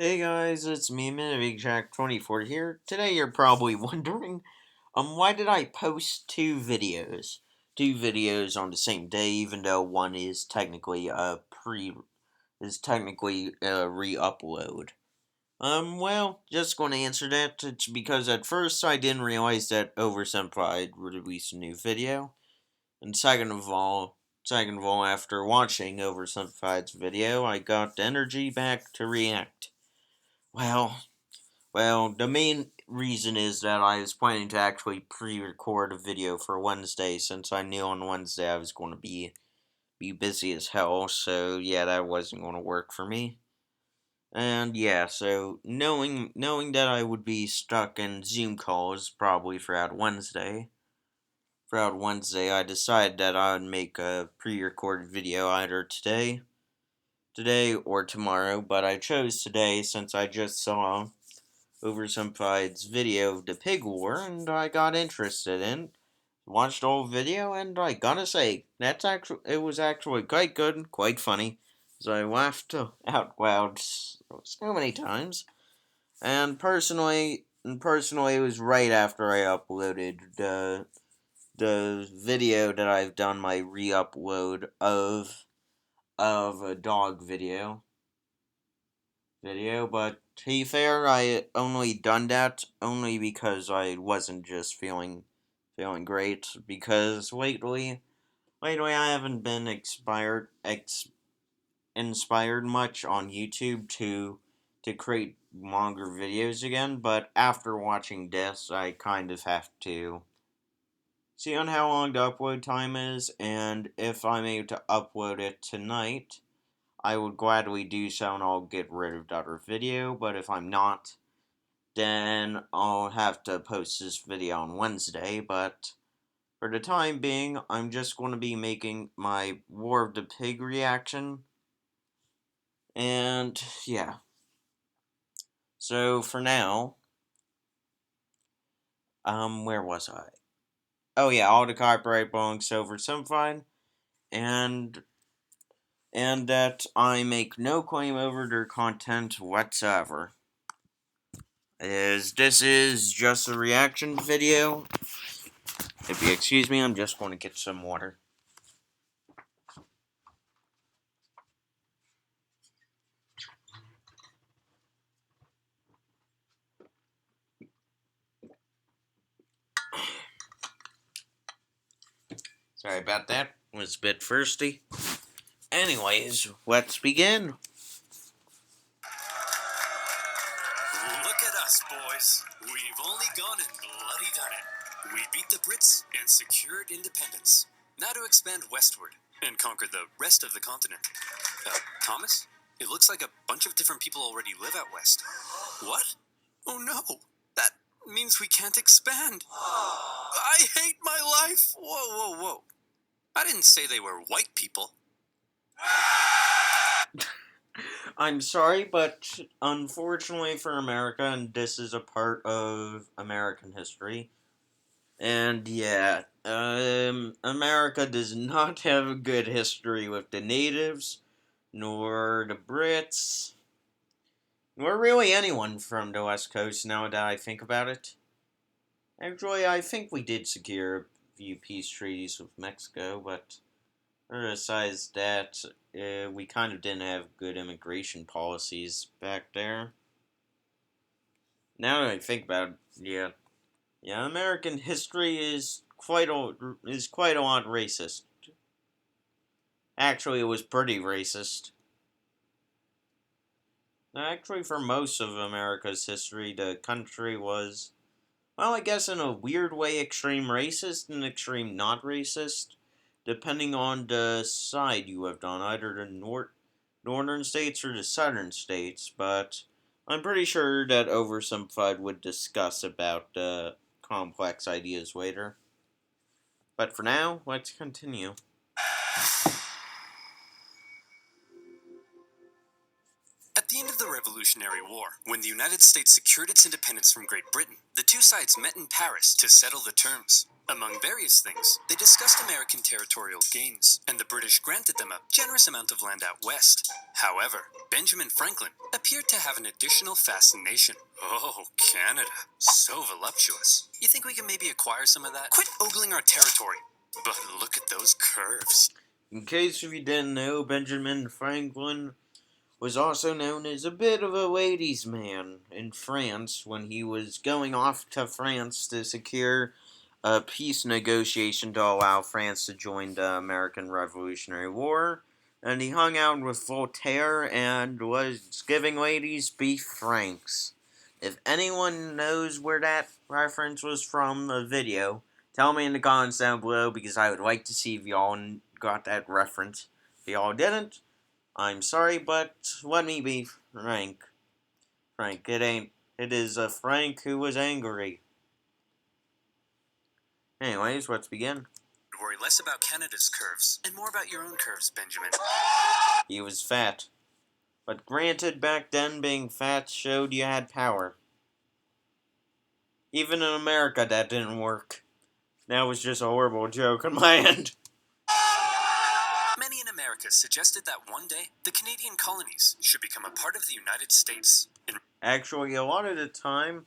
Hey guys, it's me, MiniBigJack24 here. Today you're probably wondering, why did I post two videos? Two videos on the same day, even though one is technically a re-upload. Well, just gonna answer that. It's because at first I didn't realize that OverSimplified would release a new video. And second of all, after watching OverSimplified's video, I got the energy back to react. Well, the main reason is that I was planning to actually pre-record a video for Wednesday, since I knew on Wednesday I was going to be busy as hell. So yeah, that wasn't going to work for me. And yeah, so knowing that I would be stuck in Zoom calls probably throughout Wednesday, I decided that I would make a pre-recorded video either today or tomorrow. But I chose today since I just saw OverSimplified's video of the pig war, and I got interested in. Watched the whole video, and I gotta say, it was actually quite good and quite funny, as I laughed out loud so many times. And personally, it was right after I uploaded the video that I've done my re-upload of a dog video, but to be fair, I only done that only because I wasn't just feeling great. Because lately I haven't been inspired much on YouTube to create longer videos again. But after watching this, I kind of have to see on how long the upload time is, and if I'm able to upload it tonight, I would gladly do so and I'll get rid of the other video. But if I'm not, then I'll have to post this video on Wednesday. But for the time being, I'm just going to be making my War of the Pig reaction. And yeah. So for now, where was I? Oh yeah, all the copyright belongs to OverSimplified, and that I make no claim over their content whatsoever. This is just a reaction video. If you excuse me, I'm just going to get some water. Sorry about that. It was a bit thirsty. Anyways, let's begin. Look at us, boys. We've only gone and bloody done it. We beat the Brits and secured independence. Now to expand westward and conquer the rest of the continent. Thomas? It looks like a bunch of different people already live out west. What? Oh no. That means we can't expand. I hate my life. Whoa. I didn't say they were white people. I'm sorry, but unfortunately for America, and this is a part of American history, and yeah, America does not have a good history with the natives, nor the Brits, nor really anyone from the West Coast now that I think about it. Actually, I think we did secure a few peace treaties with Mexico, but besides that, we kind of didn't have good immigration policies back there. Now that I think about it, yeah, American history is quite a lot racist. Actually, it was pretty racist. Actually, for most of America's history, the country was, well, I guess in a weird way, extreme racist and extreme not racist, depending on the side you lived on, either the northern states or the southern states. But I'm pretty sure that Oversimplified would discuss about complex ideas later. But for now, let's continue. At the end of the Revolutionary War, when the United States secured its independence from Great Britain, the two sides met in Paris to settle the terms. Among various things, they discussed American territorial gains, and the British granted them a generous amount of land out west. However, Benjamin Franklin appeared to have an additional fascination. Oh, Canada. So voluptuous. You think we can maybe acquire some of that? Quit ogling our territory. But look at those curves. In case if you didn't know, Benjamin Franklin was also known as a bit of a ladies' man in France when he was going off to France to secure a peace negotiation to allow France to join the American Revolutionary War. And he hung out with Voltaire and was giving ladies beef franks. If anyone knows where that reference was from, the video, tell me in the comments down below because I would like to see if y'all got that reference. If y'all didn't, I'm sorry, but let me be frank. Frank, it is a Frank who was angry. Anyways, let's begin. Worry less about Canada's curves and more about your own curves, Benjamin. He was fat. But granted, back then, being fat showed you had power. Even in America, that didn't work. That was just a horrible joke on my end. Many in America suggested that one day the Canadian colonies should become a part of the United States. Actually, a lot of the time,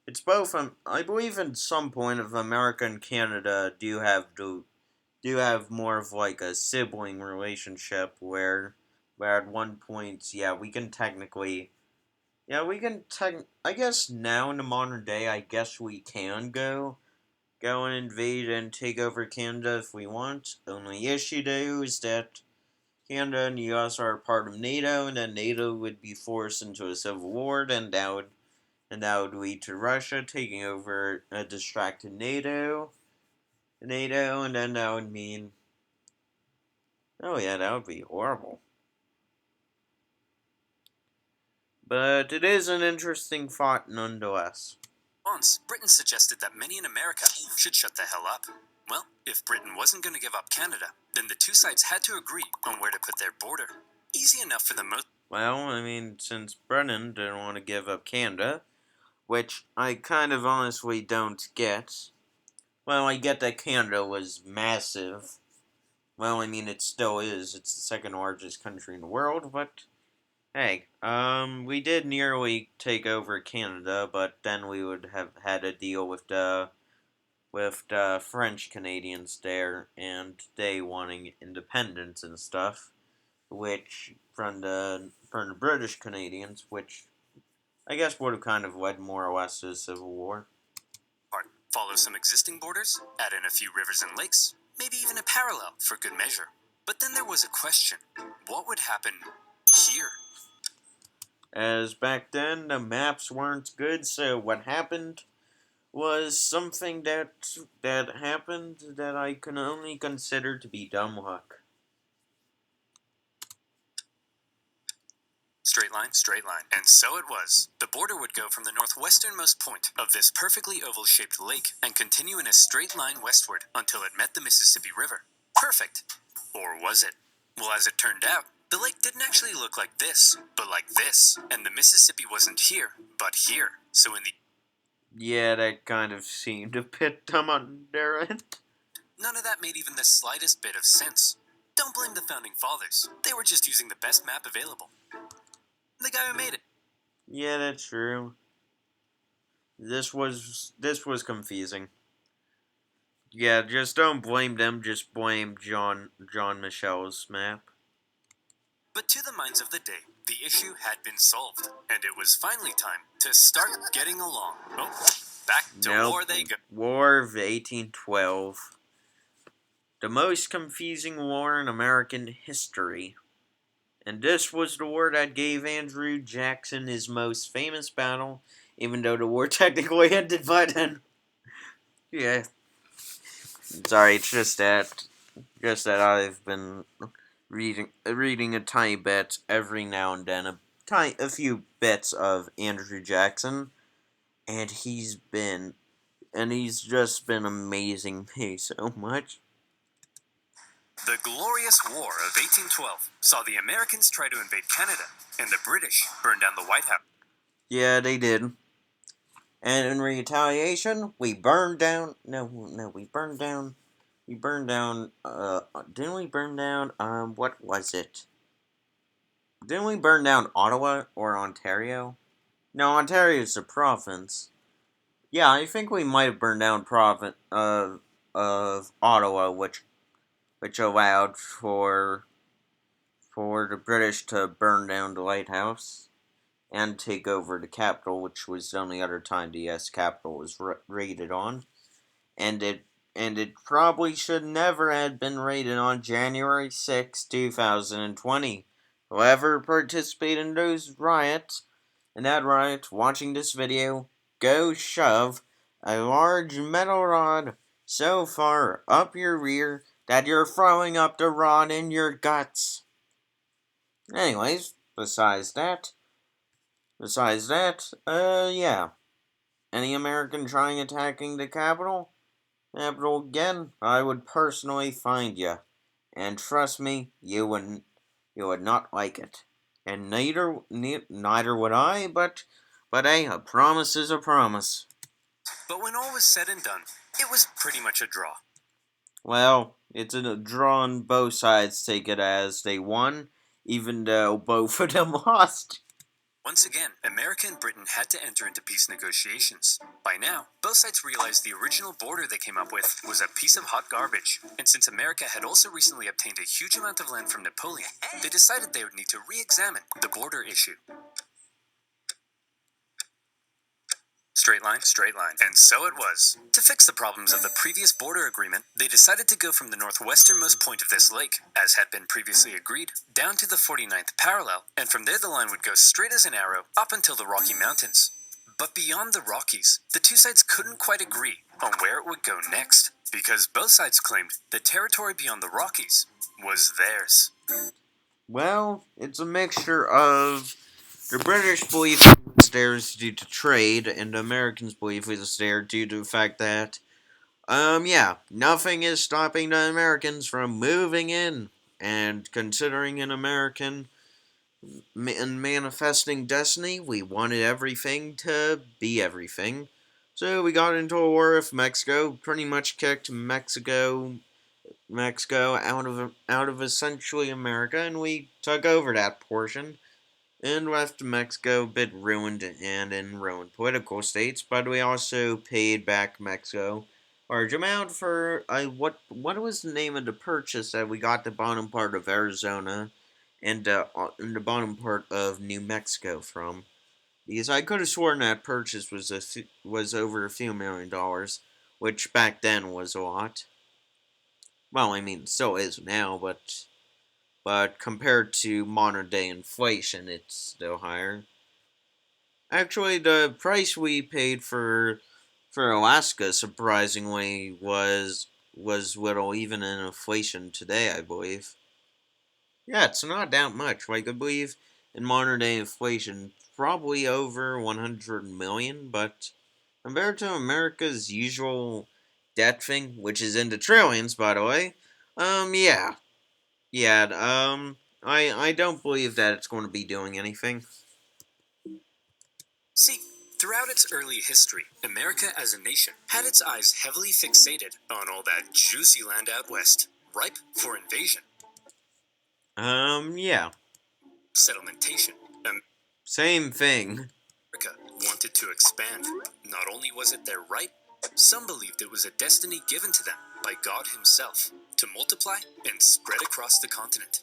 it's both. I believe in some point of America and Canada do have more of like a sibling relationship where at one point, yeah, we can technically, I guess now in the modern day, I guess we can go and invade and take over Canada if we want. Only issue though is that Canada and the U.S. are part of NATO, and then NATO would be forced into a civil war, and that would lead to Russia taking over a distracted NATO, and then that would mean, oh yeah, that would be horrible. But it is an interesting thought nonetheless. Once, Britain suggested that many in America should shut the hell up. Well, if Britain wasn't going to give up Canada, then the two sides had to agree on where to put their border. Easy enough for the most. Well, I mean, since Britain didn't want to give up Canada, which I kind of honestly don't get. Well, I get that Canada was massive. Well, I mean, it still is. It's the second largest country in the world, but hey, we did nearly take over Canada, but then we would have had to deal with the French Canadians there, and they wanting independence and stuff, which from the British Canadians, which I guess would have kind of led more or less to a civil war. Follow some existing borders, add in a few rivers and lakes, maybe even a parallel for good measure. But then there was a question. What would happen here? As back then, the maps weren't good, so what happened was something that happened that I can only consider to be dumb luck. Straight line, straight line. And so it was. The border would go from the northwesternmost point of this perfectly oval-shaped lake and continue in a straight line westward until it met the Mississippi River. Perfect. Or was it? Well, as it turned out, the lake didn't actually look like this, but like this. And the Mississippi wasn't here, but here. So in the... Yeah, that kind of seemed a bit dumb on their end. None of that made even the slightest bit of sense. Don't blame the founding fathers. They were just using the best map available. The guy who made it. Yeah, that's true. This was confusing. Yeah, just don't blame them, just blame John Michel's map. But to the minds of the day, the issue had been solved, and it was finally time to start getting along. Oh, back to war they go. War of 1812. The most confusing war in American history. And this was the war that gave Andrew Jackson his most famous battle, even though the war technically ended by then. Yeah. Sorry, it's just that I've been reading a tiny bit every now and then, a few bits of Andrew Jackson, and he's just been amazing me so much. The Glorious War of 1812 saw the Americans try to invade Canada, and the British burn down the White House. Yeah, they did. And in retaliation, we burned down. No, we burned down. We burned down. Didn't we burn down? What was it? Didn't we burn down Ottawa or Ontario? No, Ontario's a province. Yeah, I think we might have burned down province of Ottawa, which allowed for the British to burn down the lighthouse and take over the capital, which was the only other time the U.S. capital was raided on. And it probably should never have been raided on January 6, 2020. Whoever participated in that riot, watching this video, go shove a large metal rod so far up your rear that you're throwing up the rod in your guts. Anyways, besides that, yeah. Any American trying attacking the Capital again, I would personally find you. And trust me, you would not like it. And neither would I, but hey, a promise is a promise. But when all was said and done, it was pretty much a draw. Well, it's a draw on both sides take it as they won, even though both of them lost. Once again, America and Britain had to enter into peace negotiations. By now, both sides realized the original border they came up with was a piece of hot garbage. And since America had also recently obtained a huge amount of land from Napoleon, they decided they would need to re-examine the border issue. Straight line, straight line. And so it was. To fix the problems of the previous border agreement, they decided to go from the northwesternmost point of this lake, as had been previously agreed, down to the 49th parallel, and from there the line would go straight as an arrow up until the Rocky Mountains. But beyond the Rockies, the two sides couldn't quite agree on where it would go next, because both sides claimed the territory beyond the Rockies was theirs. Well, it's a mixture of the British believe it was theirs due to trade, and the Americans believe it was there due to the fact that, yeah, nothing is stopping the Americans from moving in. And considering an American and manifesting destiny, we wanted everything to be everything. So we got into a war with Mexico, pretty much kicked Mexico out of essentially America, and we took over that portion and left Mexico a bit ruined and in ruined political states. But we also paid back Mexico a large amount for what was the name of the purchase that we got the bottom part of Arizona and the bottom part of New Mexico from? Because I could have sworn that purchase was over a few $1,000,000, which back then was a lot. Well, I mean, still is now, but compared to modern day inflation, it's still higher. Actually, the price we paid for Alaska surprisingly was little even in inflation today, I believe. Yeah, it's not that much. Like I believe in modern day inflation, probably over 100 million, but compared to America's usual debt thing, which is into trillions, by the way, yeah, yeah, I don't believe that it's going to be doing anything. See, throughout its early history, America as a nation had its eyes heavily fixated on all that juicy land out west, ripe for invasion. Yeah, Settlementation. same thing. America wanted to expand. Not only was it their right, some believed it was a destiny given to them by God Himself to multiply and spread across the continent.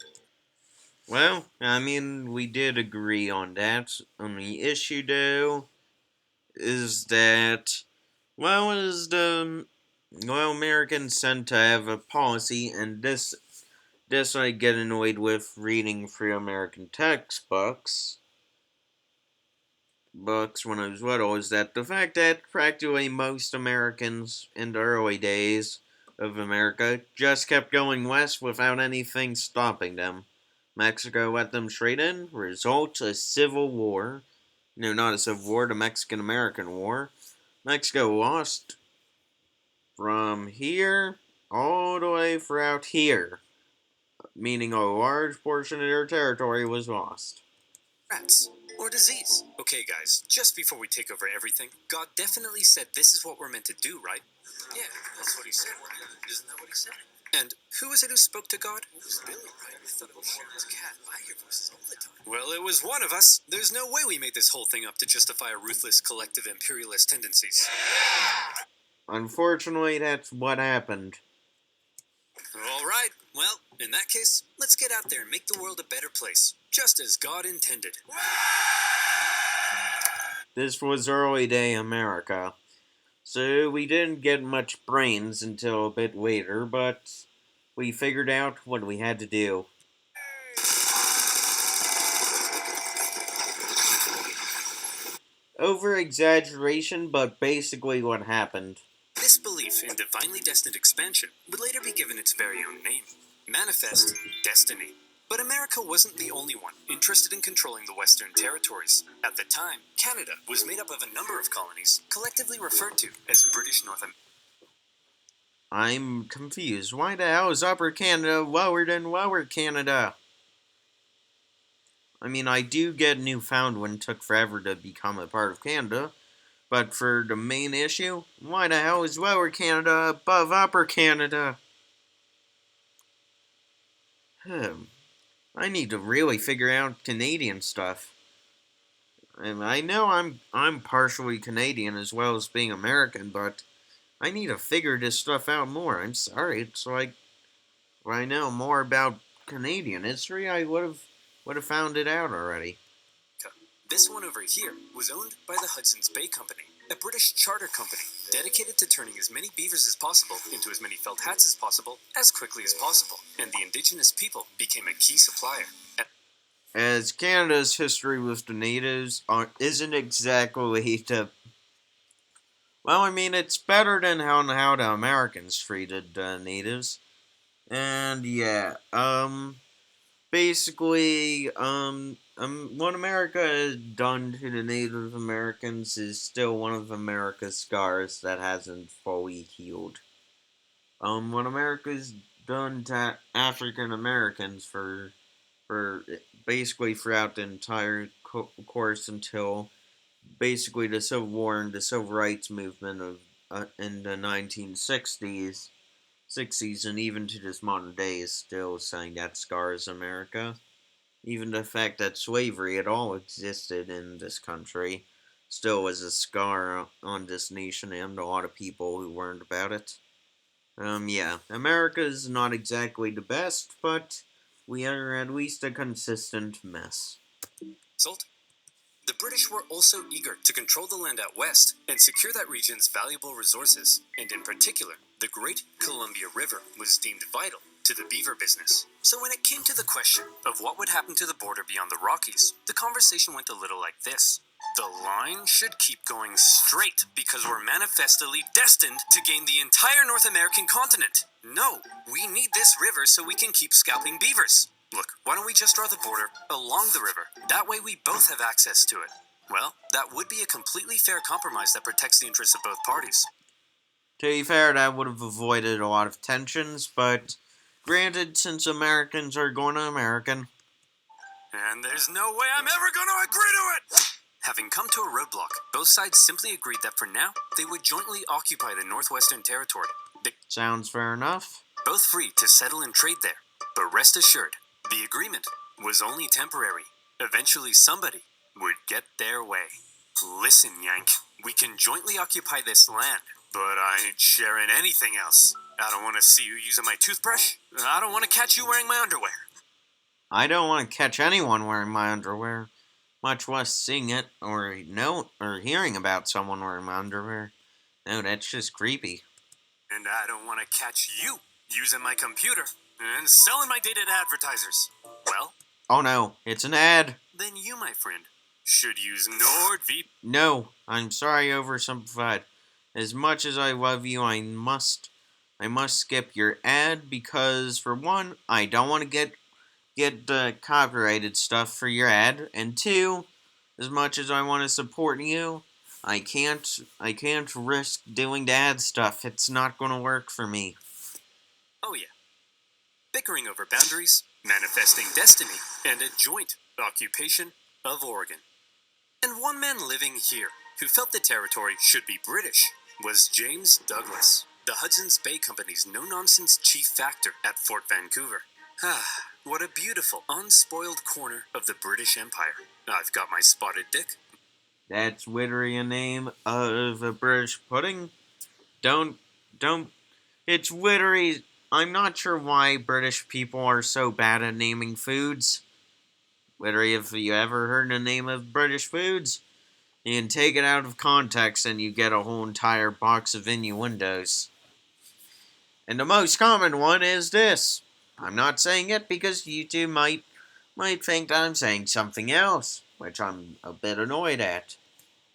Well, I mean, we did agree on that. Only issue, though, is that, Americans tend to have a policy, and this I get annoyed with reading through American textbooks when I was little, is that the fact that practically most Americans in the early days of America just kept going west without anything stopping them. Mexico let them straight in, result a civil war. No, not a civil war, the Mexican American War. Mexico lost from here all the way throughout here. meaning a large portion of their territory was lost. Rats. Or disease. Okay, guys, just before we take over everything, God definitely said this is what we're meant to do, right? Yeah, that's what he said. Isn't that what he said? And who was it who spoke to God? It was Billy, right? I thought it was Sharon's cat. I hear voices all the time. Well, it was one of us. There's no way we made this whole thing up to justify a ruthless collective imperialist tendencies. Unfortunately, that's what happened. All right. Well, in that case, let's get out there and make the world a better place, just as God intended. This was early day America, so we didn't get much brains until a bit later, but we figured out what we had to do. Over exaggeration, but basically what happened. This belief in divinely destined expansion would later be given its very own name, Manifest Destiny. But America wasn't the only one interested in controlling the Western territories. At the time, Canada was made up of a number of colonies, collectively referred to as British North America. I'm confused. Why the hell is Upper Canada lower than Lower Canada? I mean, I do get Newfoundland took forever to become a part of Canada, but for the main issue, why the hell is Lower Canada above Upper Canada? I need to really figure out Canadian stuff. And I know I'm partially Canadian as well as being American, but I need to figure this stuff out more. I'm sorry, it's like if I know more about Canadian history, I would have found it out already. This one over here was owned by the Hudson's Bay Company, a British charter company dedicated to turning as many beavers as possible into as many felt hats as possible as quickly as possible, and the indigenous people became a key supplier. As Canada's history with the natives isn't exactly the well, I mean it's better than how the Americans treated the natives, and yeah, basically, what America has done to the Native Americans is still one of America's scars that hasn't fully healed. What America's done to African Americans for basically throughout the entire course until basically the Civil War and the Civil Rights Movement of in the 1960s, 60s, and even to this modern day is still saying that scars America. Even the fact that slavery at all existed in this country still was a scar on this nation and a lot of people who learned about it. Yeah, America's not exactly the best, but we are at least a consistent mess. Result? The British were also eager to control the land out west and secure that region's valuable resources, and in particular, the Great Columbia River was deemed vital to the beaver business. So when it came to the question of what would happen to the border beyond the Rockies, the conversation went a little like this. The line should keep going straight because we're manifestly destined to gain the entire North American continent. No, we need this river so we can keep scalping beavers. Look, why don't we just draw the border along the river? That way we both have access to it. Well, that would be a completely fair compromise that protects the interests of both parties. To be fair, that would have avoided a lot of tensions, but granted, since Americans are going to American. And there's no way I'm ever going to agree to it! Having come to a roadblock, both sides simply agreed that for now, they would jointly occupy the Northwestern Territory. Sounds fair enough. Both free to settle and trade there. But rest assured, the agreement was only temporary. Eventually somebody would get their way. Listen, Yank, we can jointly occupy this land, but I ain't sharing anything else. I don't want to see you using my toothbrush. I don't want to catch you wearing my underwear. I don't want to catch anyone wearing my underwear, much less seeing it or hearing about someone wearing my underwear. No, that's just creepy. And I don't want to catch you using my computer and selling my data to advertisers. Well, oh no, it's an ad. Then you, my friend, should use NordVPN. No, I'm sorry, OverSimplified. As much as I love you, I must skip your ad because, for one, I don't want to get copyrighted stuff for your ad, and two, as much as I want to support you, I can't risk doing the ad stuff. It's not going to work for me. Oh yeah. bickering over boundaries, manifesting destiny, and a joint occupation of Oregon. And one man living here who felt the territory should be British was James Douglas, the Hudson's Bay Company's no-nonsense chief factor at Fort Vancouver. Ah, what a beautiful, unspoiled corner of the British Empire. I've got my spotted dick. That's literally a name of a British pudding. Don't, it's literally, I'm not sure why British people are so bad at naming foods. Literally, if you ever heard the name of British foods, you can take it out of context and you get a whole entire box of innuendos. And the most common one is this. I'm not saying it because you two might think that I'm saying something else, which I'm a bit annoyed at.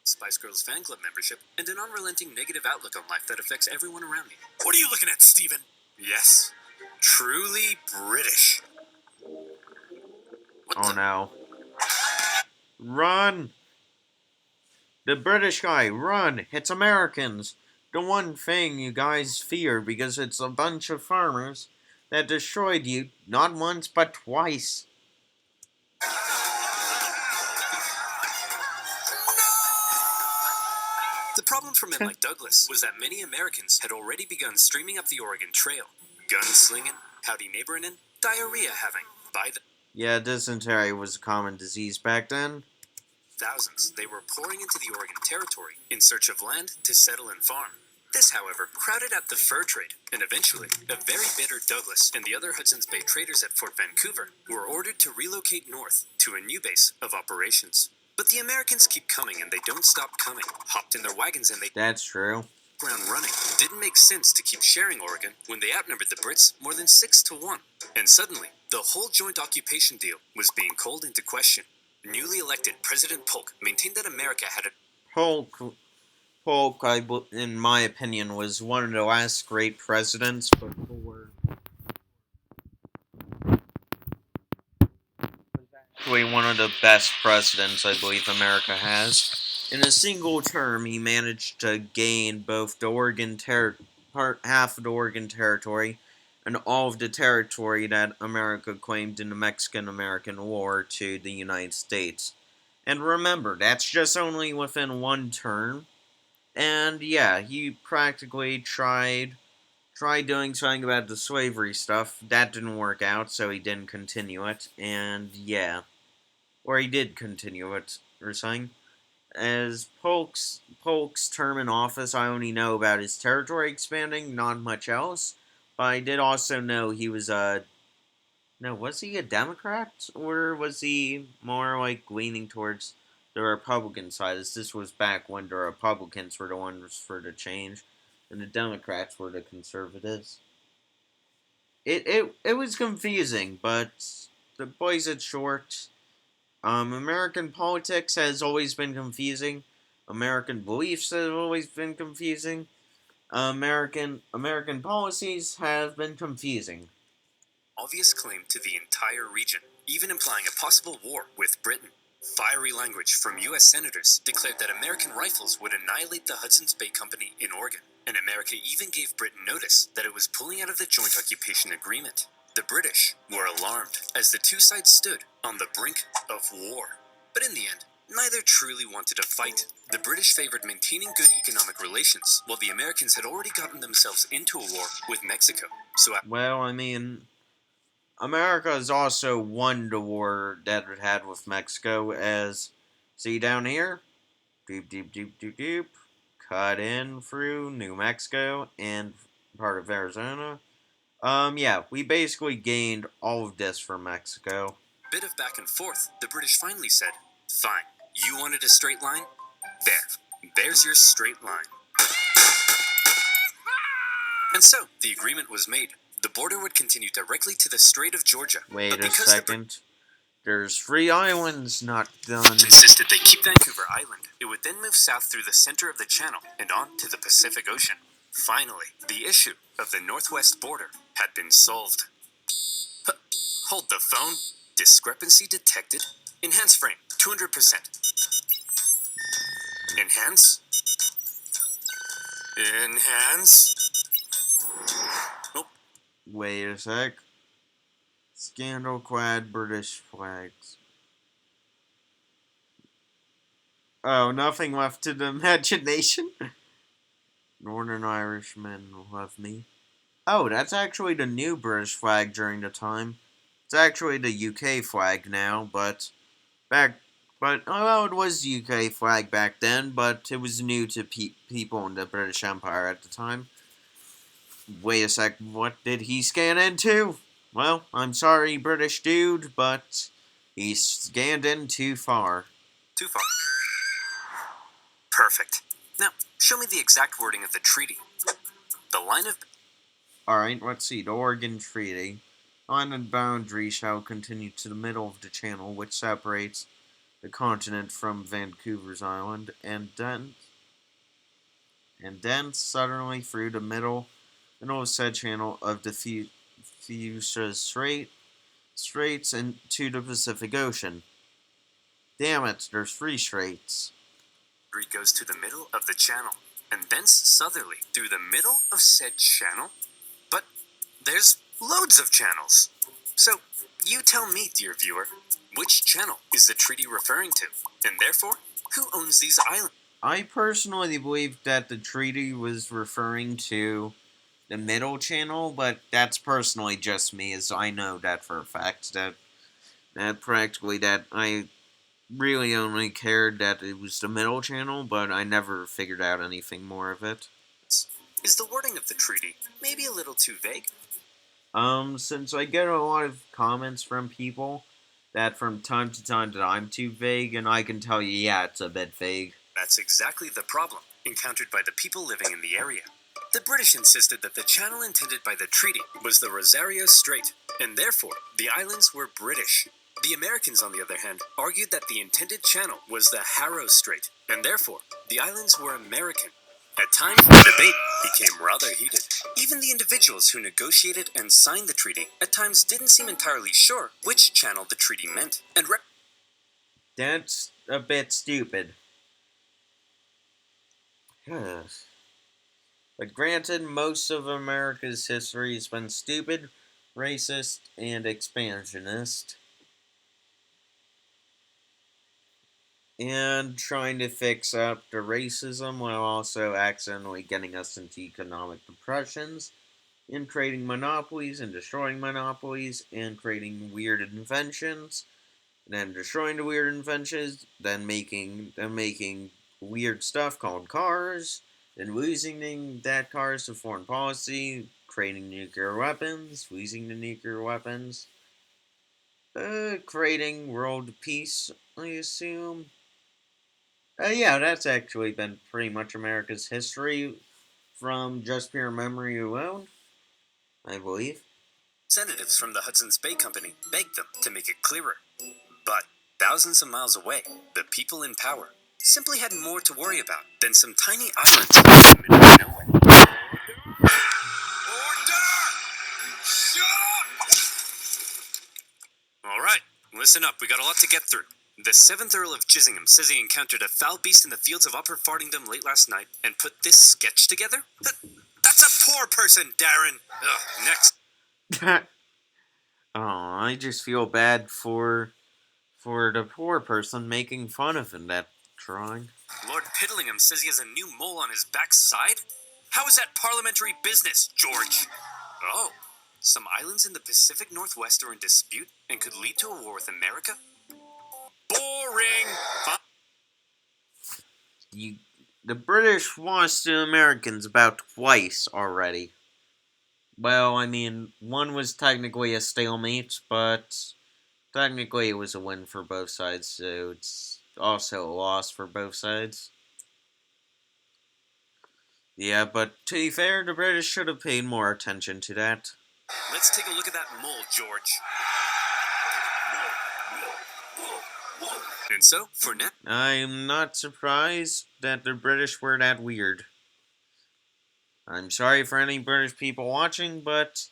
Spice Girls fan club membership, and an unrelenting negative outlook on life that affects everyone around me. What are you looking at, Stephen? Yes, truly British. What Oh the? no. Run! The British guy, run! It's Americans! The one thing you guys fear because it's a bunch of farmers that destroyed you not once but twice. The problem for men like Douglas was that many Americans had already begun streaming up the Oregon Trail. Gun-slinging, howdy neighboring, and diarrhea having. By the Yeah, dysentery was a common disease back then. thousands, they were pouring into the Oregon Territory in search of land to settle and farm. This, however, crowded out the fur trade, and eventually, a very bitter Douglas and the other Hudson's Bay traders at Fort Vancouver were ordered to relocate north to a new base of operations. But the Americans keep coming, and they don't stop coming. Hopped in their wagons, and they That's true. ground running. Didn't make sense to keep sharing Oregon when they outnumbered the Brits more than 6-1. And suddenly, the whole joint occupation deal was being called into question. Newly elected President Polk maintained that America had a Polk, in my opinion, was one of the last great presidents before. Actually, one of the best presidents I believe America has. In a single term, he managed to gain both the half of the Oregon Territory and all of the territory that America claimed in the Mexican-American War to the United States. And remember, that's just only within one term. And yeah, he practically tried doing something about the slavery stuff. That didn't work out, so he didn't continue it. And yeah, or he did continue it or something. As Polk's term in office, I only know about his territory expanding, not much else. But I did also know he was a no, was he a Democrat or was he more like leaning towards the Republican side? As this was back when the Republicans were the ones for the change, and the Democrats were the conservatives. It was confusing, but the boys at short. American politics has always been confusing. American beliefs have always been confusing. American policies have been confusing. obvious claim to the entire region, even implying a possible war with Britain. Fiery language from U.S. senators declared that American rifles would annihilate the Hudson's Bay Company in Oregon, and America even gave Britain notice that it was pulling out of the joint occupation agreement. The British were alarmed as the two sides stood on the brink of war. But in the end, neither truly wanted to fight. The British favored maintaining good economic relations, while the Americans had already gotten themselves into a war with Mexico. Well, I mean, America has also won the war that it had with Mexico. As see down here, doop doop doop doop doop, cut in through New Mexico and part of Arizona. Yeah, we basically gained all of this from Mexico. Bit of back and forth, the British finally said, "Fine, you wanted a straight line? There's your straight line." And so, the agreement was made. The border would continue directly to the Strait of Georgia. Wait But a because second. There's 3 islands not done. insisted they keep Vancouver Island, it would then move south through the center of the channel and on to the Pacific Ocean. Finally, the issue of the northwest border had been solved. Hold the phone. Discrepancy detected. Enhance frame, 200%. Enhance. Enhance. Nope. Wait a sec. Scandal-clad British flags. Oh, nothing left to the imagination? Northern Irishmen love me. Oh, that's actually the new British flag during the time. It's actually the UK flag now, but back, well, it was the UK flag back then, but it was new to people in the British Empire at the time. Wait a sec, what did he scan into? Well, I'm sorry, British dude, but he scanned in too far. Too far. Perfect. Now, show me the exact wording of the treaty. The line of... Alright, let's see. The Oregon Treaty. Line and boundary shall continue to the middle of the channel, which separates the continent from Vancouver's Island, and then southerly through the middle of said channel of the Fuchsia Straits into the Pacific Ocean. Damn it, there's 3 straits. Goes to the middle of the channel, and thence southerly through the middle of said channel. But there's loads of channels. So, you tell me, dear viewer, which channel is the treaty referring to? And therefore, who owns these islands? I personally believe that the treaty was referring to the middle channel, but that's personally just me, as I know that for a fact. That practically that I really only cared that it was the middle channel, but I never figured out anything more of it. Is the wording of the treaty maybe a little too vague? Since I get a lot of comments from people that from time to time that I'm too vague, and I can tell you, yeah, it's a bit vague. That's exactly the problem encountered by the people living in the area. The British insisted that the channel intended by the treaty was the Rosario Strait, and therefore the islands were British. The Americans, on the other hand, argued that the intended channel was the Harrow Strait, and therefore the islands were American. At times, the debate became rather heated. Even the individuals who negotiated and signed the treaty at times didn't seem entirely sure which channel the treaty meant, and That's a bit stupid. But granted, most of America's history has been stupid, racist, and expansionist. And trying to fix up the racism while also accidentally getting us into economic depressions, and creating monopolies and destroying monopolies, and creating weird inventions, and then destroying the weird inventions, then making weird stuff called cars, then losing that cars to foreign policy, creating nuclear weapons, losing the nuclear weapons, creating world peace, I assume. Yeah, that's actually been pretty much America's history from just pure memory alone, I believe. representatives from the Hudson's Bay Company begged them to make it clearer. But thousands of miles away, the people in power simply had more to worry about than some tiny islands in the middle of nowhere. Order! Shut up! All right, listen up. We got a lot to get through. The 7th Earl of Chissingham says he encountered a foul beast in the fields of Upper Fardingdom late last night and put this sketch together? That's a poor person, Darren. Ugh, next. Oh, I just feel bad for the poor person making fun of in that drawing. Lord Piddlingham says he has a new mole on his backside? How is that parliamentary business, George? Oh, some islands in the Pacific Northwest are in dispute and could lead to a war with America? Boring! The British lost to the Americans about twice already. Well, I mean, one was technically a stalemate, but technically it was a win for both sides, so it's also a loss for both sides. Yeah, but to be fair, the British should have paid more attention to that. Let's take a look at that mole, George. And so, for now, I'm not surprised that the British were that weird. I'm sorry for any British people watching, but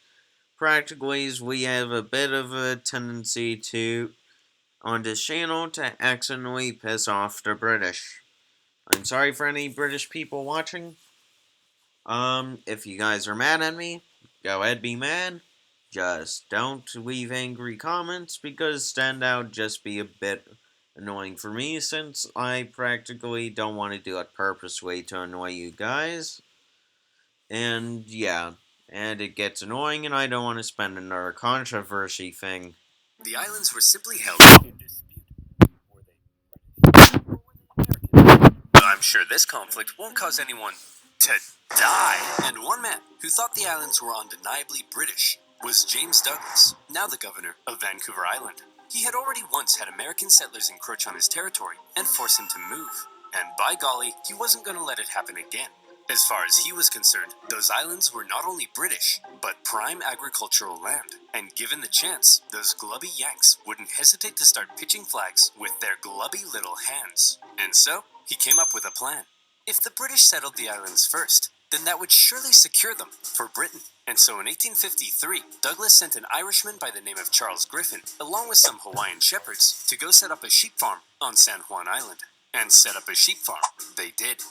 practically we have a bit of a tendency to, on this channel, to accidentally piss off the British. I'm sorry for any British people watching. If you guys are mad at me, go ahead, be mad. Just don't leave angry comments because then that would just be a bit annoying for me since I practically don't want to do it purposely to annoy you guys. And yeah, and it gets annoying and I don't want to spend another controversy thing. The islands were simply held in dispute. Were they British or were they American? I'm sure this conflict won't cause anyone to die. And one man who thought the islands were undeniably British was James Douglas, now the governor of Vancouver Island. He had already once had American settlers encroach on his territory and force him to move. And by golly, he wasn't going to let it happen again. As far as he was concerned, those islands were not only British, but prime agricultural land. And given the chance, those glubby Yanks wouldn't hesitate to start pitching flags with their glubby little hands. And so, he came up with a plan. If the British settled the islands first, then that would surely secure them for Britain. And so in 1853, Douglas sent an Irishman by the name of Charles Griffin, along with some Hawaiian shepherds, to go set up a sheep farm on San Juan Island. And set up a sheep farm they did.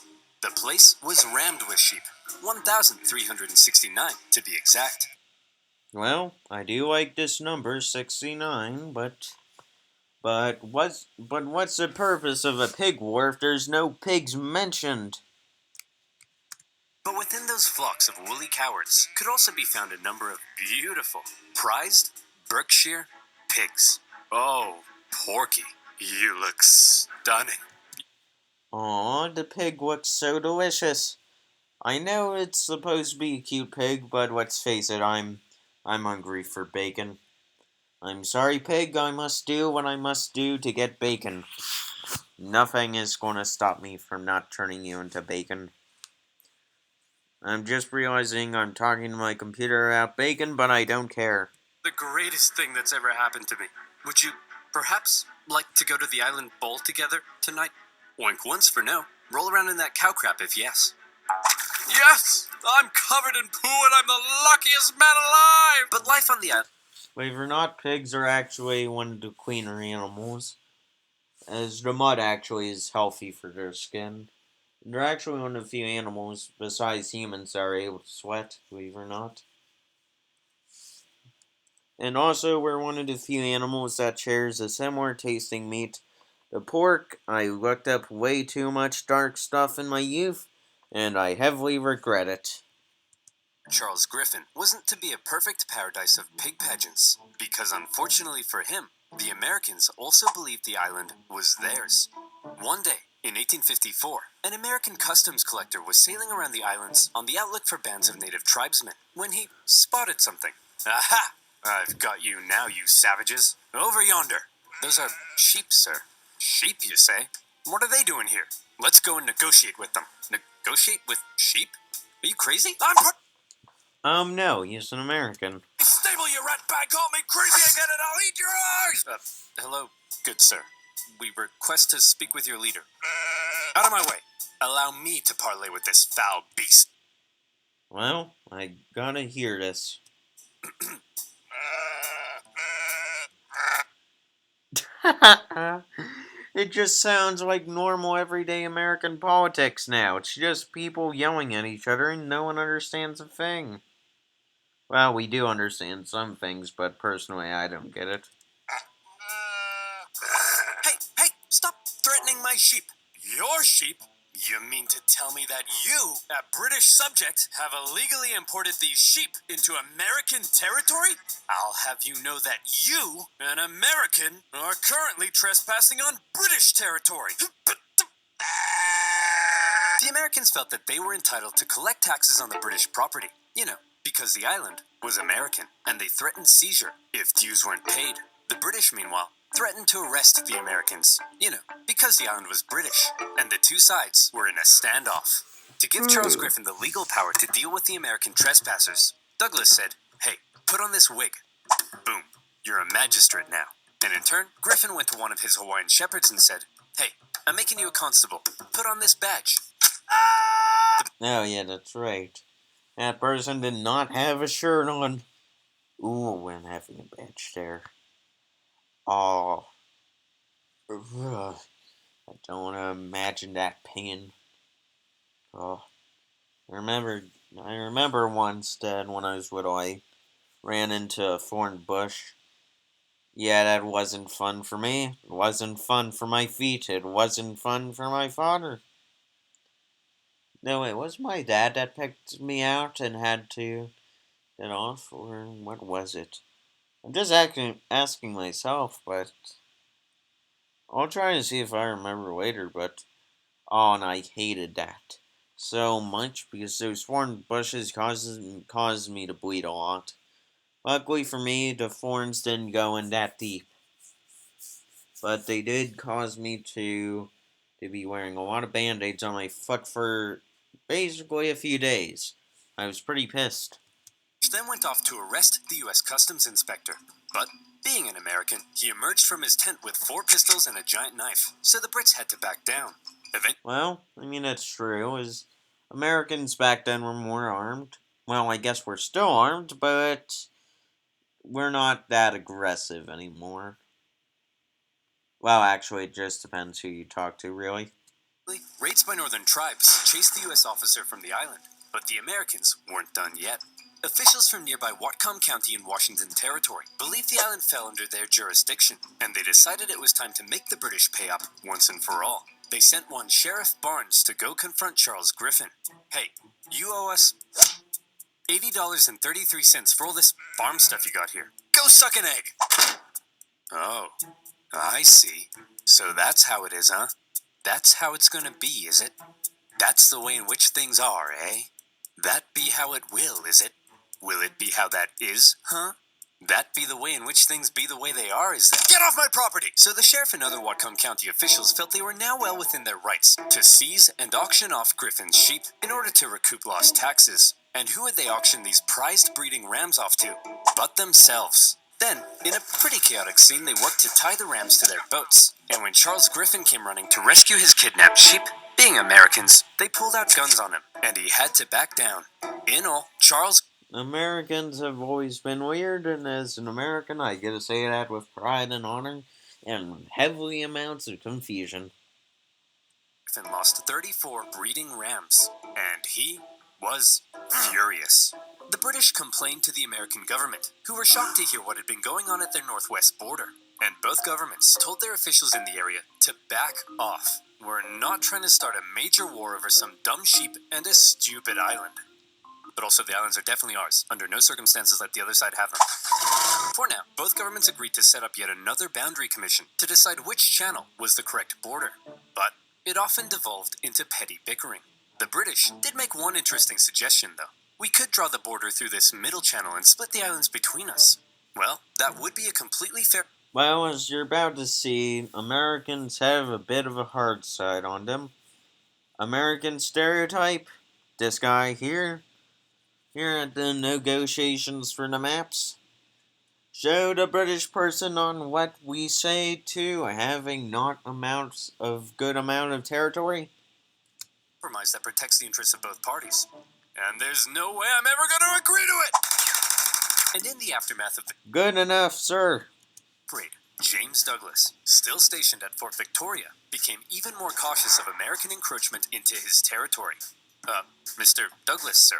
The place was rammed with sheep, 1,369 to be exact. Well, I do like this number 69, but what's the purpose of a pig war if there's no pigs mentioned? But within those flocks of woolly cowards could also be found a number of beautiful, prized Berkshire pigs. Oh, Porky, you look stunning. Aw, the pig looks so delicious. I know it's supposed to be a cute pig, but let's face it, I'm hungry for bacon. I'm sorry, pig, I must do what I must do to get bacon. Nothing is gonna stop me from not turning you into bacon. I'm just realizing I'm talking to my computer about bacon, but I don't care. The greatest thing that's ever happened to me. Would you perhaps like to go to the island bowl together tonight? Oink once for no. Roll around in that cow crap if yes. Yes! I'm covered in poo and I'm the luckiest man alive! But life on the island. Believe it or not, pigs are actually one of the cleaner animals, as the mud actually is healthy for their skin. They're actually one of the few animals, besides humans, that are able to sweat, believe it or not. And also, we're one of the few animals that shares a similar tasting meat. The pork, I looked up way too much dark stuff in my youth, and I heavily regret it. Charles Griffin wasn't to be a perfect paradise of pig pageants, because unfortunately for him, the Americans also believed the island was theirs. One day, in 1854, an American customs collector was sailing around the islands on the outlook for bands of native tribesmen when he spotted something. Aha! I've got you now, you savages. Over yonder. Those are sheep, sir. Sheep, you say? What are they doing here? Let's go and negotiate with them. Negotiate with sheep? Are you crazy? No, he's an American. Stable, you rat bag! Call me crazy again and I'll eat your eyes! Hello, good sir. We request to speak with your leader. Out of my way. Allow me to parley with this foul beast. Well, I gotta hear this. It just sounds like normal everyday American politics now. It's just people yelling at each other and no one understands a thing. Well, we do understand some things, but personally I don't get it. Hey, stop threatening my sheep. Your sheep? You mean to tell me that you, a British subject, have illegally imported these sheep into American territory? I'll have you know that you, an American, are currently trespassing on British territory. The Americans felt that they were entitled to collect taxes on the British property, because the island was American, and they threatened seizure if dues weren't paid. The British, meanwhile, threatened to arrest the Americans, because the island was British, and the two sides were in a standoff. To give Charles Griffin the legal power to deal with the American trespassers, Douglas said, "Hey, put on this wig." Boom, you're a magistrate now. And in turn, Griffin went to one of his Hawaiian shepherds and said, "Hey, I'm making you a constable. Put on this badge." Oh, yeah, that's right. That person did not have a shirt on. Ooh, I'm having a badge there. Oh, ugh. I don't want to imagine that pain. Oh, I remember, I remember once that when I was little, ran into a thorn bush. Yeah, that wasn't fun for me. It wasn't fun for my feet. It wasn't fun for my father. No, it was my dad that picked me out and had to get off, or what was it? I'm just asking myself, but I'll try and see if I remember later. But oh, and I hated that so much because those thorn bushes caused me to bleed a lot. Luckily for me, the thorns didn't go in that deep, but they did cause me to be wearing a lot of band-aids on my foot for basically a few days. I was pretty pissed. Then went off to arrest the U.S. Customs inspector. But, being an American, he emerged from his tent with 4 pistols and a giant knife, so the Brits had to back down. Well, I mean, that's true, as Americans back then were more armed. Well, I guess we're still armed, but we're not that aggressive anymore. Well, actually, it just depends who you talk to, really. Raids by northern tribes chased the U.S. officer from the island, but the Americans weren't done yet. Officials from nearby Whatcom County in Washington Territory believed the island fell under their jurisdiction, and they decided it was time to make the British pay up once and for all. They sent one Sheriff Barnes to go confront Charles Griffin. Hey, you owe us $80.33 for all this farm stuff you got here. Go suck an egg! Oh, I see. So that's how it is, huh? That's how it's gonna be, is it? That's the way in which things are, eh? That be how it will, is it? Will it be how that is, huh? That be the way in which things be the way they are, is that? Get off my property! So the sheriff and other Whatcom County officials felt they were now well within their rights to seize and auction off Griffin's sheep in order to recoup lost taxes. And who would they auction these prized breeding rams off to? But themselves. Then, in a pretty chaotic scene, they worked to tie the rams to their boats. And when Charles Griffin came running to rescue his kidnapped sheep, being Americans, they pulled out guns on him, and he had to back down. In all, Charles Americans have always been weird, and as an American, I get to say that with pride and honor, and heavy amounts of confusion. Griffin lost 34 breeding rams, and he was furious. The British complained to the American government, who were shocked to hear what had been going on at their northwest border. And both governments told their officials in the area to back off. We're not trying to start a major war over some dumb sheep and a stupid island. But also, the islands are definitely ours. Under no circumstances let the other side have them. For now, both governments agreed to set up yet another boundary commission to decide which channel was the correct border. But it often devolved into petty bickering. The British did make one interesting suggestion, though. We could draw the border through this middle channel and split the islands between us. Well, that would be a completely fair... Well, as you're about to see, Americans have a bit of a hard side on them. American stereotype, this guy here at the negotiations for the maps, show the British person on what we say to having not amounts of good amount of territory. Compromise that protects the interests of both parties. And there's no way I'm ever going to agree to it! And in the aftermath of the Good enough, sir. parade, James Douglas, still stationed at Fort Victoria, became even more cautious of American encroachment into his territory. Mr. Douglas, sir,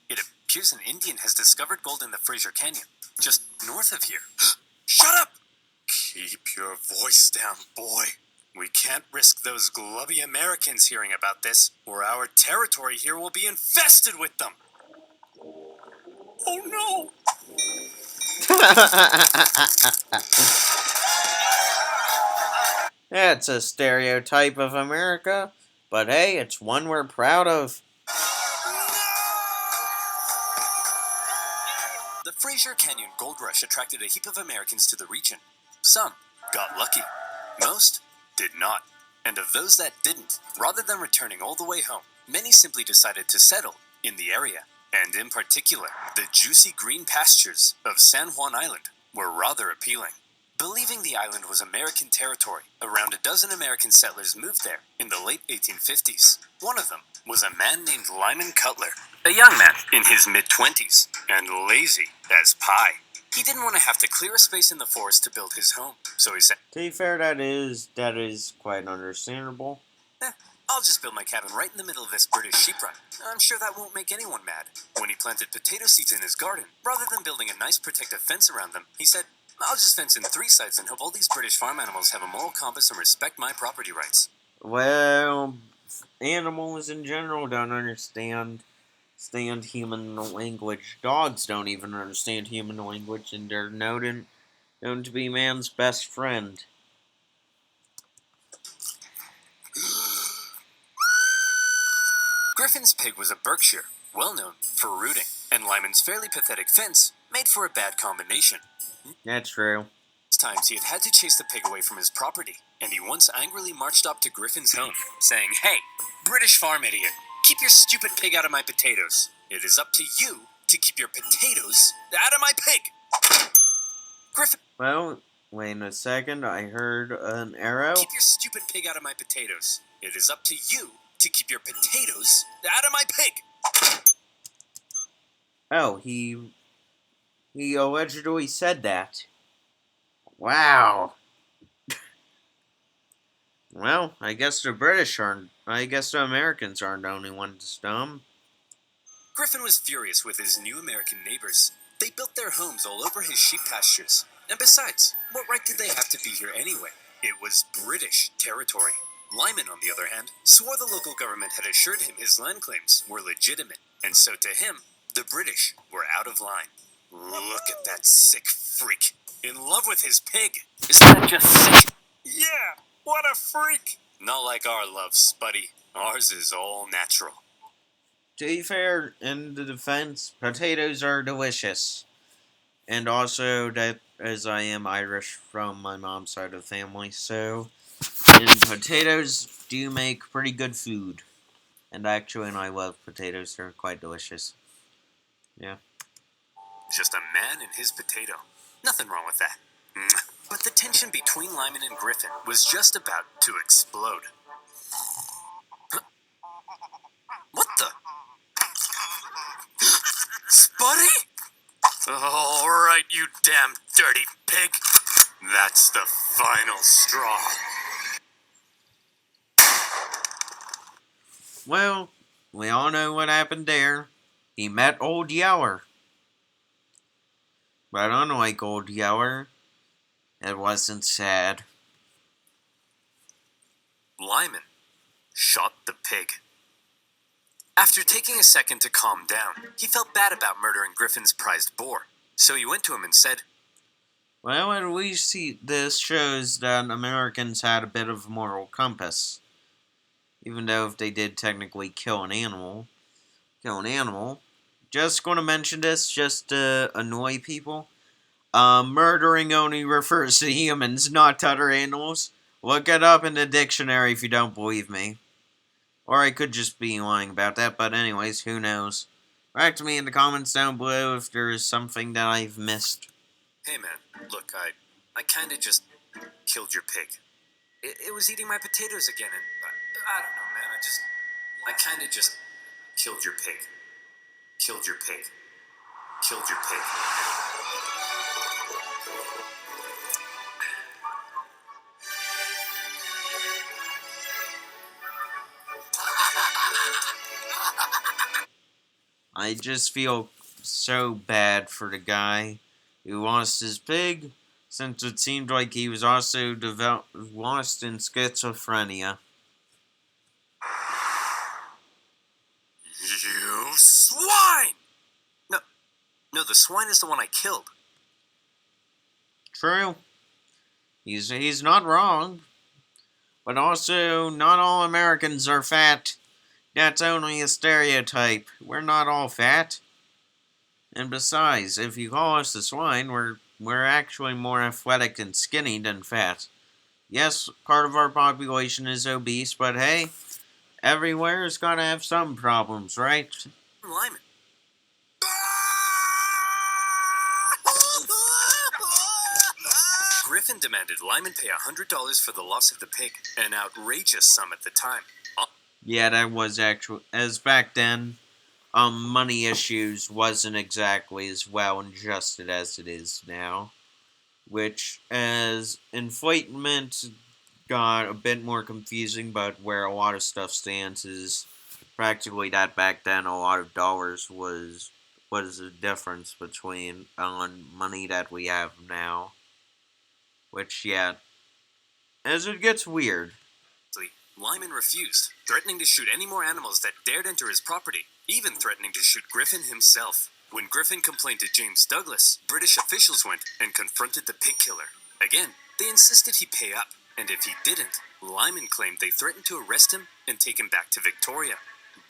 it appears an Indian has discovered gold in the Fraser Canyon, just north of here. Shut up! Keep your voice down, boy. We can't risk those glubby Americans hearing about this, or our territory here will be infested with them. Oh no! It's a stereotype of America, but hey, it's one we're proud of. The Fraser Canyon Gold Rush attracted a heap of Americans to the region. Some got lucky. Most did not. And of those that didn't, rather than returning all the way home, many simply decided to settle in the area. And in particular, the juicy green pastures of San Juan Island were rather appealing. Believing the island was American territory, around a dozen American settlers moved there in the late 1850s. One of them was a man named Lyman Cutler, a young man in his mid-20s, and lazy as pie. He didn't want to have to clear a space in the forest to build his home, so he said, To be fair, that is quite understandable. I'll just build my cabin right in the middle of this British sheep run. I'm sure that won't make anyone mad. When he planted potato seeds in his garden, rather than building a nice protective fence around them, he said, I'll just fence in 3 sides and hope all these British farm animals have a moral compass and respect my property rights. Well, animals in general don't understand human language. Dogs don't even understand human language, and they're known to be man's best friend. Griffin's pig was a Berkshire, well known for rooting, and Lyman's fairly pathetic fence made for a bad combination. That's true. Times he had to chase the pig away from his property, and he once angrily marched up to Griffin's home, saying, Hey, British farm idiot, keep your stupid pig out of my potatoes. It is up to you to keep your potatoes out of my pig. Griffin. Well, wait a second, I heard an arrow. Keep your stupid pig out of my potatoes. It is up to you to keep your potatoes out of my pig. Oh, he allegedly said that. Wow. Well, I guess the Americans aren't the only ones dumb. Griffin was furious with his new American neighbors. They built their homes all over his sheep pastures. And besides, what right did they have to be here anyway? It was British territory. Lyman, on the other hand, swore the local government had assured him his land claims were legitimate, and so to him, the British were out of line. Look at that sick freak. In love with his pig. Isn't that just sick? Yeah, what a freak. Not like our love, Spuddy. Ours is all natural. To be fair, in the defense, potatoes are delicious. And also, that as I am Irish from my mom's side of the family, so and potatoes do make pretty good food. And actually, I love potatoes, they're quite delicious. Yeah. Just a man and his potato. Nothing wrong with that. But the tension between Lyman and Griffin was just about to explode. What the? Spuddy? All right, you damn dirty pig. That's the final straw. Well, we all know what happened there. He met Old Yeller. But unlike Old Yeller, it wasn't sad. Lyman shot the pig. After taking a second to calm down, he felt bad about murdering Griffin's prized boar. So he went to him and said, Well, at least this shows that Americans had a bit of a moral compass. Even though if they did technically kill an animal. Just going to mention this just to annoy people. Murdering only refers to humans, not to other animals. Look it up in the dictionary if you don't believe me. Or I could just be lying about that, but anyways, who knows. Write to me in the comments down below if there is something that I've missed. Hey man, look, I kinda just killed your pig. It was eating my potatoes again, and I don't know, man, I kinda just killed your pig. Killed your pig. Killed your pig. I just feel so bad for the guy who lost his pig, since it seemed like he was also lost in schizophrenia. You swine! No, the swine is the one I killed. True. He's not wrong. But also, not all Americans are fat. That's only a stereotype. We're not all fat. And besides, if you call us the swine, we're actually more athletic and skinny than fat. Yes, part of our population is obese, but hey, everywhere's gotta have some problems, right? Lyman. Griffin demanded Lyman pay $100 for the loss of the pig, an outrageous sum at the time. Yeah, that was actually, as back then, money issues wasn't exactly as well adjusted as it is now. Which, as inflatement got a bit more confusing, but where a lot of stuff stands is practically that back then a lot of dollars was the difference between money that we have now. Which yeah, as it gets weird. Lyman refused, threatening to shoot any more animals that dared enter his property, even threatening to shoot Griffin himself. When Griffin complained to James Douglas, British officials went and confronted the pig killer. Again, they insisted he pay up, and if he didn't, Lyman claimed they threatened to arrest him and take him back to Victoria.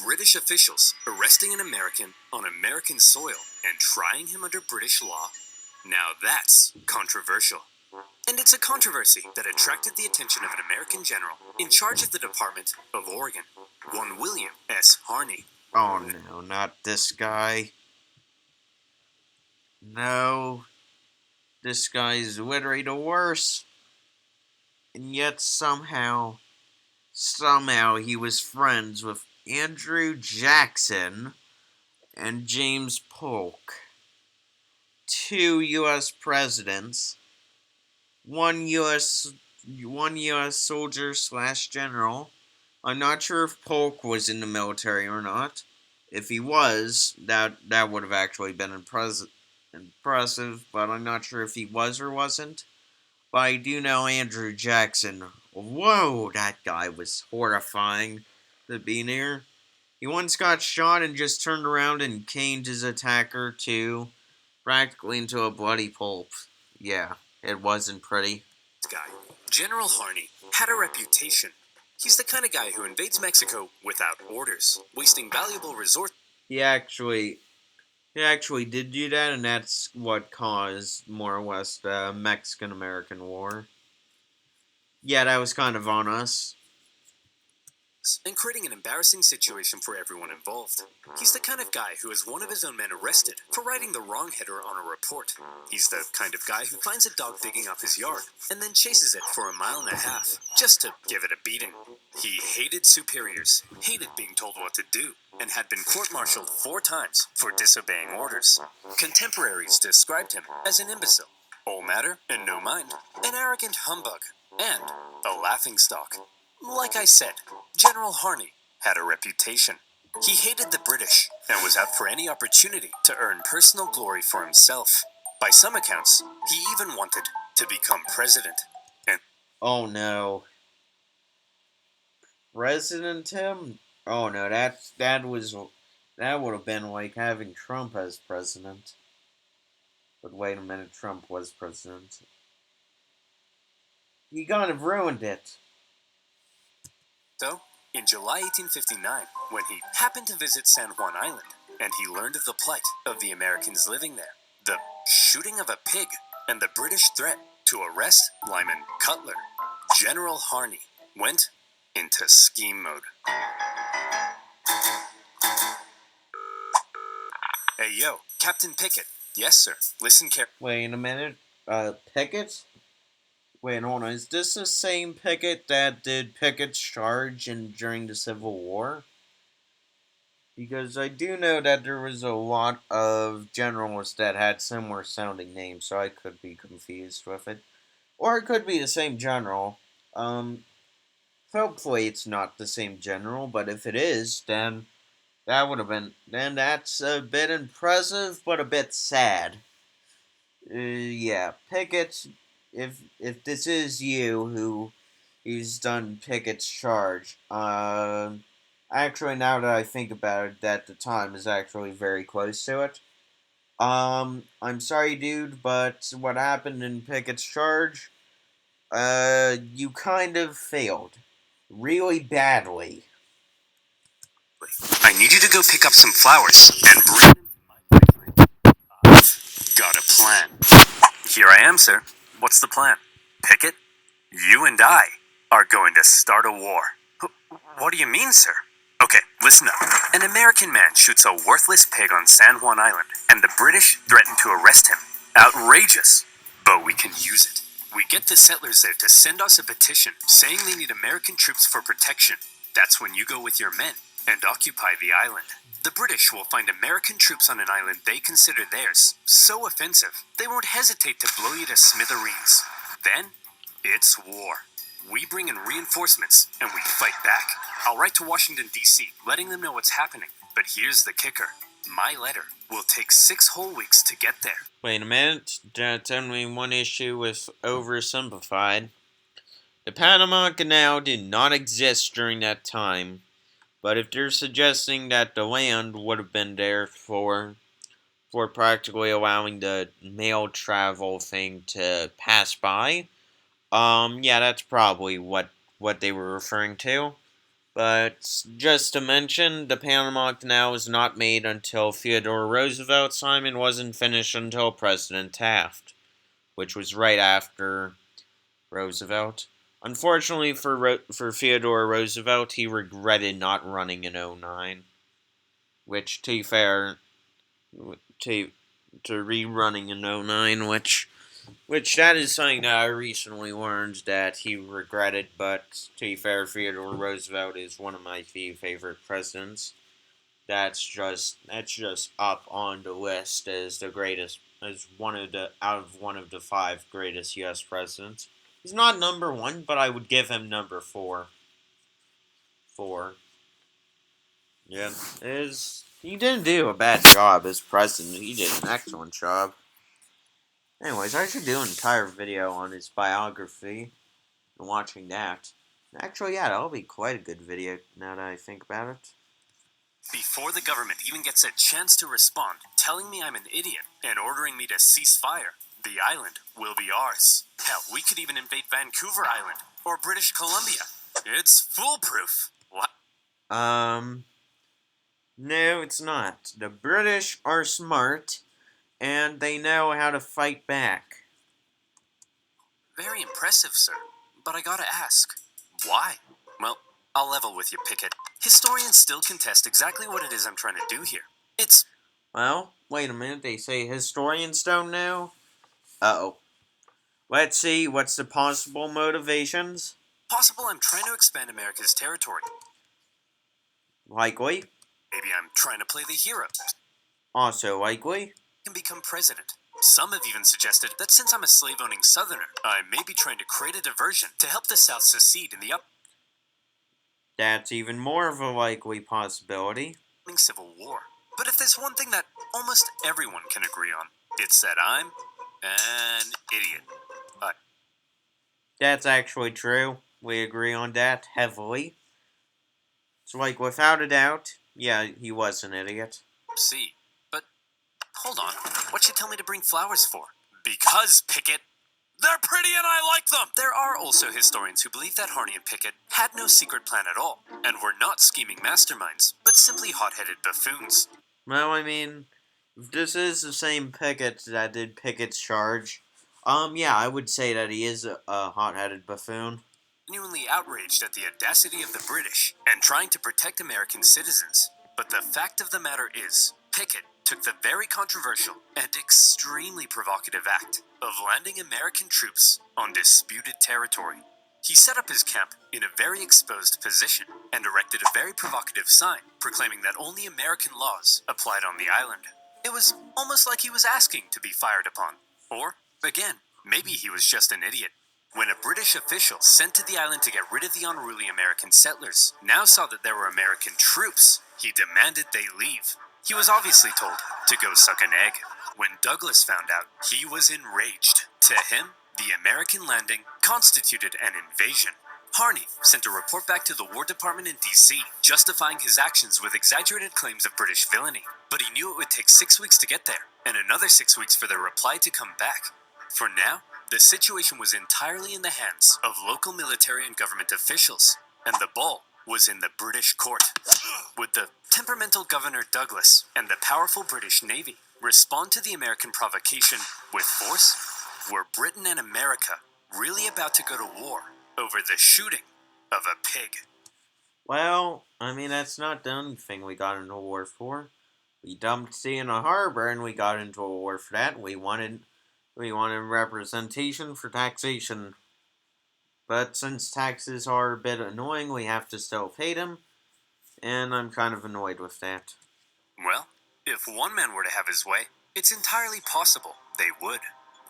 British officials arresting an American on American soil and trying him under British law? Now that's controversial. And it's a controversy that attracted the attention of an American general in charge of the Department of Oregon, one William S. Harney. Oh no, not this guy. No, this guy's literally the worst. And yet somehow he was friends with Andrew Jackson and James Polk, two U.S. presidents, one U.S. soldier slash general. I'm not sure if Polk was in the military or not. If he was, that would have actually been impressive, but I'm not sure if he was or wasn't. But I do know Andrew Jackson. Whoa, that guy was horrifying to be near. He once got shot and just turned around and caned his attacker too, practically into a bloody pulp. Yeah, it wasn't pretty. Guy, General Harney, had a reputation. He's the kind of guy who invades Mexico without orders, wasting valuable resources. He actually did do that, and that's what caused more or less the Mexican-American War. Yeah, that was kind of on us. And creating an embarrassing situation for everyone involved. He's the kind of guy who has one of his own men arrested for writing the wrong header on a report. He's the kind of guy who finds a dog digging up his yard and then chases it for 1.5 miles just to give it a beating. He hated superiors, hated being told what to do, and had been court-martialed 4 times for disobeying orders. Contemporaries described him as an imbecile, all matter and no mind, an arrogant humbug, and a laughingstock. Like I said, General Harney had a reputation. He hated the British and was out for any opportunity to earn personal glory for himself. By some accounts, he even wanted to become president. And Oh no, President Tim? Oh no, that would have been like having Trump as president. But wait a minute, Trump was president. He kind of ruined it. so, in July 1859, when he happened to visit San Juan Island, and he learned of the plight of the Americans living there, the shooting of a pig, and the British threat to arrest Lyman Cutler, General Harney went into scheme mode. Hey yo, Captain Pickett. Yes, sir. Listen carefully. Wait a minute. Pickett? Wait, hold on. Is this the same Pickett that did Pickett's Charge during the Civil War? Because I do know that there was a lot of generals that had similar sounding names, so I could be confused with it. Or it could be the same general. Hopefully it's not the same general, but if it is, then that's a bit impressive, but a bit sad. Yeah, Pickett. If this is you who's done Pickett's Charge, actually now that I think about it, that the time is actually very close to it. I'm sorry, dude, but what happened in Pickett's Charge? You kind of failed, really badly. I need you to go pick up some flowers and bring them to my place. I've got a plan. Here I am, sir. What's the plan? Pickett, you and I are going to start a war. What do you mean, sir? Okay, listen up. An American man shoots a worthless pig on San Juan Island, and the British threaten to arrest him. Outrageous. But we can use it. We get the settlers there to send us a petition saying they need American troops for protection. That's when you go with your men and occupy the island. The British will find American troops on an island they consider theirs so offensive they won't hesitate to blow you to smithereens. Then, it's war. We bring in reinforcements, and we fight back. I'll write to Washington, D.C., letting them know what's happening. But here's the kicker. My letter will take 6 whole weeks to get there. Wait a minute. That's only one issue with OverSimplified. The Panama Canal did not exist during that time, but if they're suggesting that the land would have been there for practically allowing the mail travel thing to pass by, yeah, that's probably what they were referring to. But just to mention, the Panama Canal was not made until Theodore Roosevelt's time and wasn't finished until President Taft, which was right after Roosevelt. Unfortunately for Theodore Roosevelt, he regretted not running in '09, which, to be fair, to rerunning in '09, which that is something that I recently learned that he regretted, but to be fair, Theodore Roosevelt is one of my favorite presidents. That's just up on the list as the greatest, as one of the 5 greatest U.S. presidents. He's not number 1, but I would give him number 4. 4. Yeah, he didn't do a bad job as president. He did an excellent job. Anyways, I should do an entire video on his biography and watching that. Actually, yeah, that'll be quite a good video now that I think about it. Before the government even gets a chance to respond, telling me I'm an idiot and ordering me to cease fire, the island will be ours. Hell, we could even invade Vancouver Island or British Columbia. It's foolproof. What? No, it's not. The British are smart, and they know how to fight back. Very impressive, sir. But I gotta ask, why? Well, I'll level with you, Pickett. Historians still contest exactly what it is I'm trying to do here. It's... Well, wait a minute, they say historians don't know? Uh-oh. Let's see, what's the possible motivations? possible I'm trying to expand America's territory. Likely. Maybe I'm trying to play the hero. Also likely. And become president. Some have even suggested that since I'm a slave-owning Southerner, I may be trying to create a diversion to help the South secede in the That's even more of a likely possibility. upcoming Civil War. But if there's one thing that almost everyone can agree on, it's that I'm an idiot. That's actually true. We agree on that heavily. It's like, without a doubt, yeah, he was an idiot. See, but hold on. What'd you tell me to bring flowers for? Because, Pickett, they're pretty and I like them! There are also historians who believe that Harney and Pickett had no secret plan at all, and were not scheming masterminds, but simply hot-headed buffoons. Well, I mean, if this is the same Pickett that did Pickett's Charge, yeah, I would say that he is a hot-headed buffoon. Genuinely outraged at the audacity of the British and trying to protect American citizens. But the fact of the matter is, Pickett took the very controversial and extremely provocative act of landing American troops on disputed territory. He set up his camp in a very exposed position and erected a very provocative sign proclaiming that only American laws applied on the island. It was almost like he was asking to be fired upon. Or, again, maybe he was just an idiot. When a British official sent to the island to get rid of the unruly American settlers now saw that there were American troops, he demanded they leave. He was obviously told to go suck an egg. When Douglas found out, he was enraged. To him, the American landing constituted an invasion. Harney sent a report back to the War Department in D.C., justifying his actions with exaggerated claims of British villainy. But he knew it would take 6 weeks to get there, and another 6 weeks for the reply to come back. For now, the situation was entirely in the hands of local military and government officials, and the ball was in the British court. Would the temperamental Governor Douglas and the powerful British Navy respond to the American provocation with force? Were Britain and America really about to go to war over the shooting of a pig? Well, I mean, that's not the only thing we got into a war for. We dumped sea in a harbor, and we got into a war for that. We wanted representation for taxation. But since taxes are a bit annoying, we have to still pay them, and I'm kind of annoyed with that. Well, if one man were to have his way, it's entirely possible they would.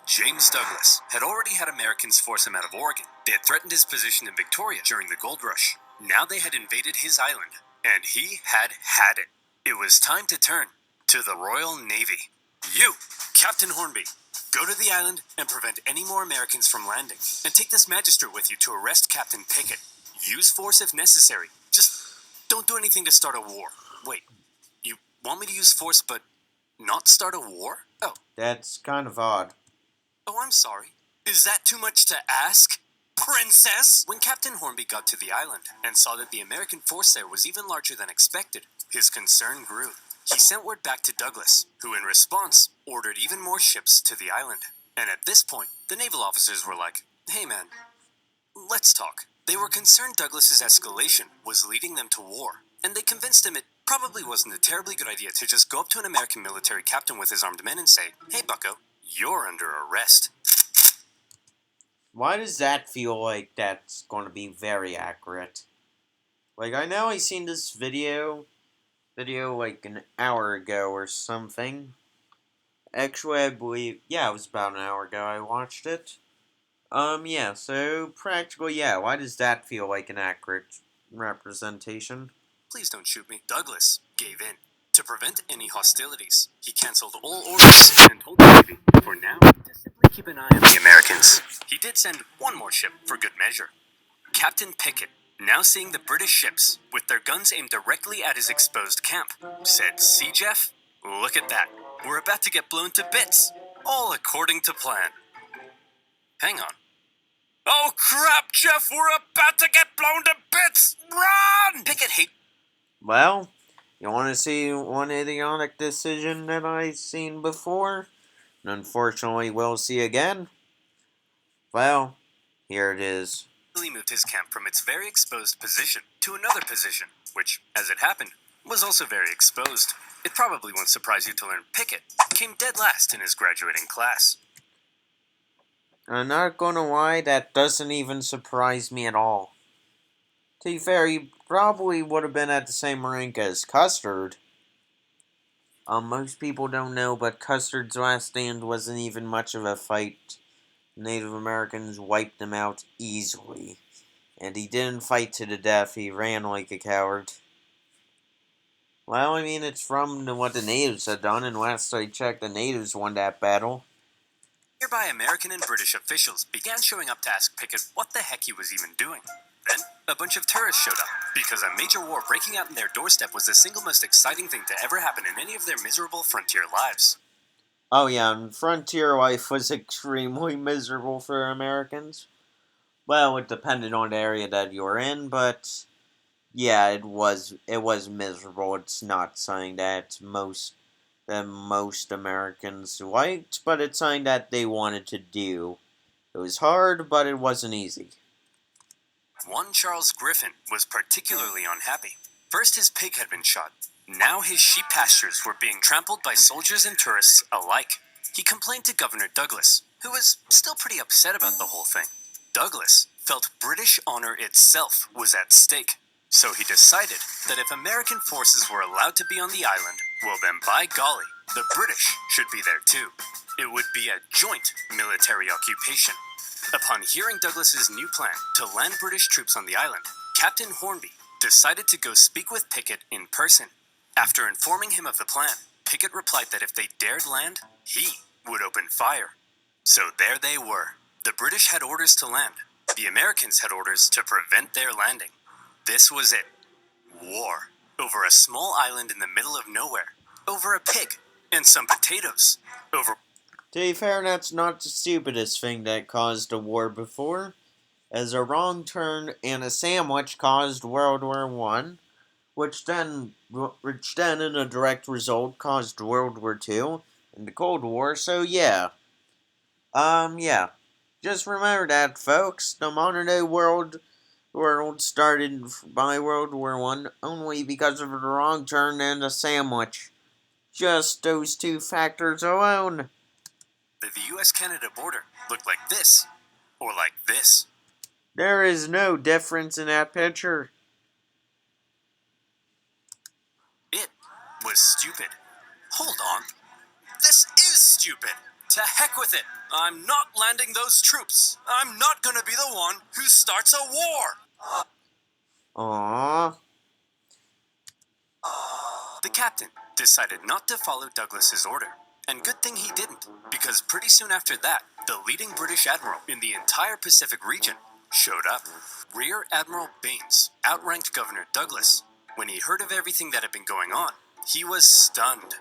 James Douglas had already had Americans force him out of Oregon. They had threatened his position in Victoria during the gold rush. Now they had invaded his island, and he had had it. It was time to turn to the Royal Navy. You, Captain Hornby, go to the island and prevent any more Americans from landing. And take this magistrate with you to arrest Captain Pickett. Use force if necessary. Just don't do anything to start a war. Wait, you want me to use force but not start a war? Oh. That's kind of odd. Oh, I'm sorry. Is that too much to ask? Princess? When Captain Hornby got to the island and saw that the American force there was even larger than expected, his concern grew. He sent word back to Douglas, who in response ordered even more ships to the island. And at this point, the naval officers were like, "Hey man, let's talk." They were concerned Douglas's escalation was leading them to war, and they convinced him it probably wasn't a terribly good idea to just go up to an American military captain with his armed men and say, "Hey bucko, you're under arrest." Why does that feel like that's going to be very accurate? Like, I know I seen this video like an hour ago or something. Actually, I believe, yeah, it was about an hour ago I watched it. Yeah, so practically, yeah, why does that feel like an accurate representation? Please don't shoot me. Douglas gave in. To prevent any hostilities, he canceled all orders and told the Navy, for now, to simply keep an eye on the Americans. He did send one more ship for good measure. Captain Pickett, now seeing the British ships with their guns aimed directly at his exposed camp, said, "See, Jeff? Look at that. We're about to get blown to bits. All according to plan." Hang on. Oh crap, Jeff! We're about to get blown to bits! Run! Pickett hate. Well, you want to see one idiotic decision that I've seen before, and unfortunately will see again? Well, here it is. He moved his camp from its very exposed position to another position, which, as it happened, was also very exposed. It probably won't surprise you to learn Pickett came dead last in his graduating class. I'm not gonna lie, that doesn't even surprise me at all. To be fair, he probably would have been at the same rank as Custard. Most people don't know, but Custard's last stand wasn't even much of a fight. Native Americans wiped him out easily. And he didn't fight to the death, he ran like a coward. Well, I mean, it's from what the natives had done, and last I checked, the natives won that battle. Nearby American and British officials began showing up to ask Pickett what the heck he was even doing. Then, a bunch of tourists showed up, because a major war breaking out in their doorstep was the single most exciting thing to ever happen in any of their miserable frontier lives. Oh yeah, and frontier life was extremely miserable for Americans. Well, it depended on the area that you were in, but yeah, it was miserable. It's not something that most Americans liked, but it's something that they wanted to do. It was hard, but it wasn't easy. One Charles Griffin was particularly unhappy. First, his pig had been shot. Now his sheep pastures were being trampled by soldiers and tourists alike. He complained to Governor Douglas, who was still pretty upset about the whole thing. Douglas felt British honor itself was at stake, so he decided that if American forces were allowed to be on the island, well then by golly, the British should be there too. It would be a joint military occupation. Upon hearing Douglas's new plan to land British troops on the island, Captain Hornby decided to go speak with Pickett in person. After informing him of the plan, Pickett replied that if they dared land, he would open fire. So there they were. The British had orders to land. The Americans had orders to prevent their landing. This was it. War. Over a small island in the middle of nowhere. Over a pig. And some potatoes. Over... To be fair, that's not the stupidest thing that caused a war before, as a wrong turn and a sandwich caused World War One, which then in a direct result caused World War Two and the Cold War. So yeah, yeah. Just remember that, folks. The modern day world started by World War One only because of the wrong turn and a sandwich. Just those two factors alone. The US-Canada border looked like this. Or like this. There is no difference in that picture. It was stupid. Hold on. This is stupid. To heck with it. I'm not landing those troops. I'm not gonna be the one who starts a war. Aww. The captain decided not to follow Douglas's order. And good thing he didn't, because pretty soon after that, the leading British admiral in the entire Pacific region showed up. Rear Admiral Baines outranked Governor Douglas. When he heard of everything that had been going on, he was stunned.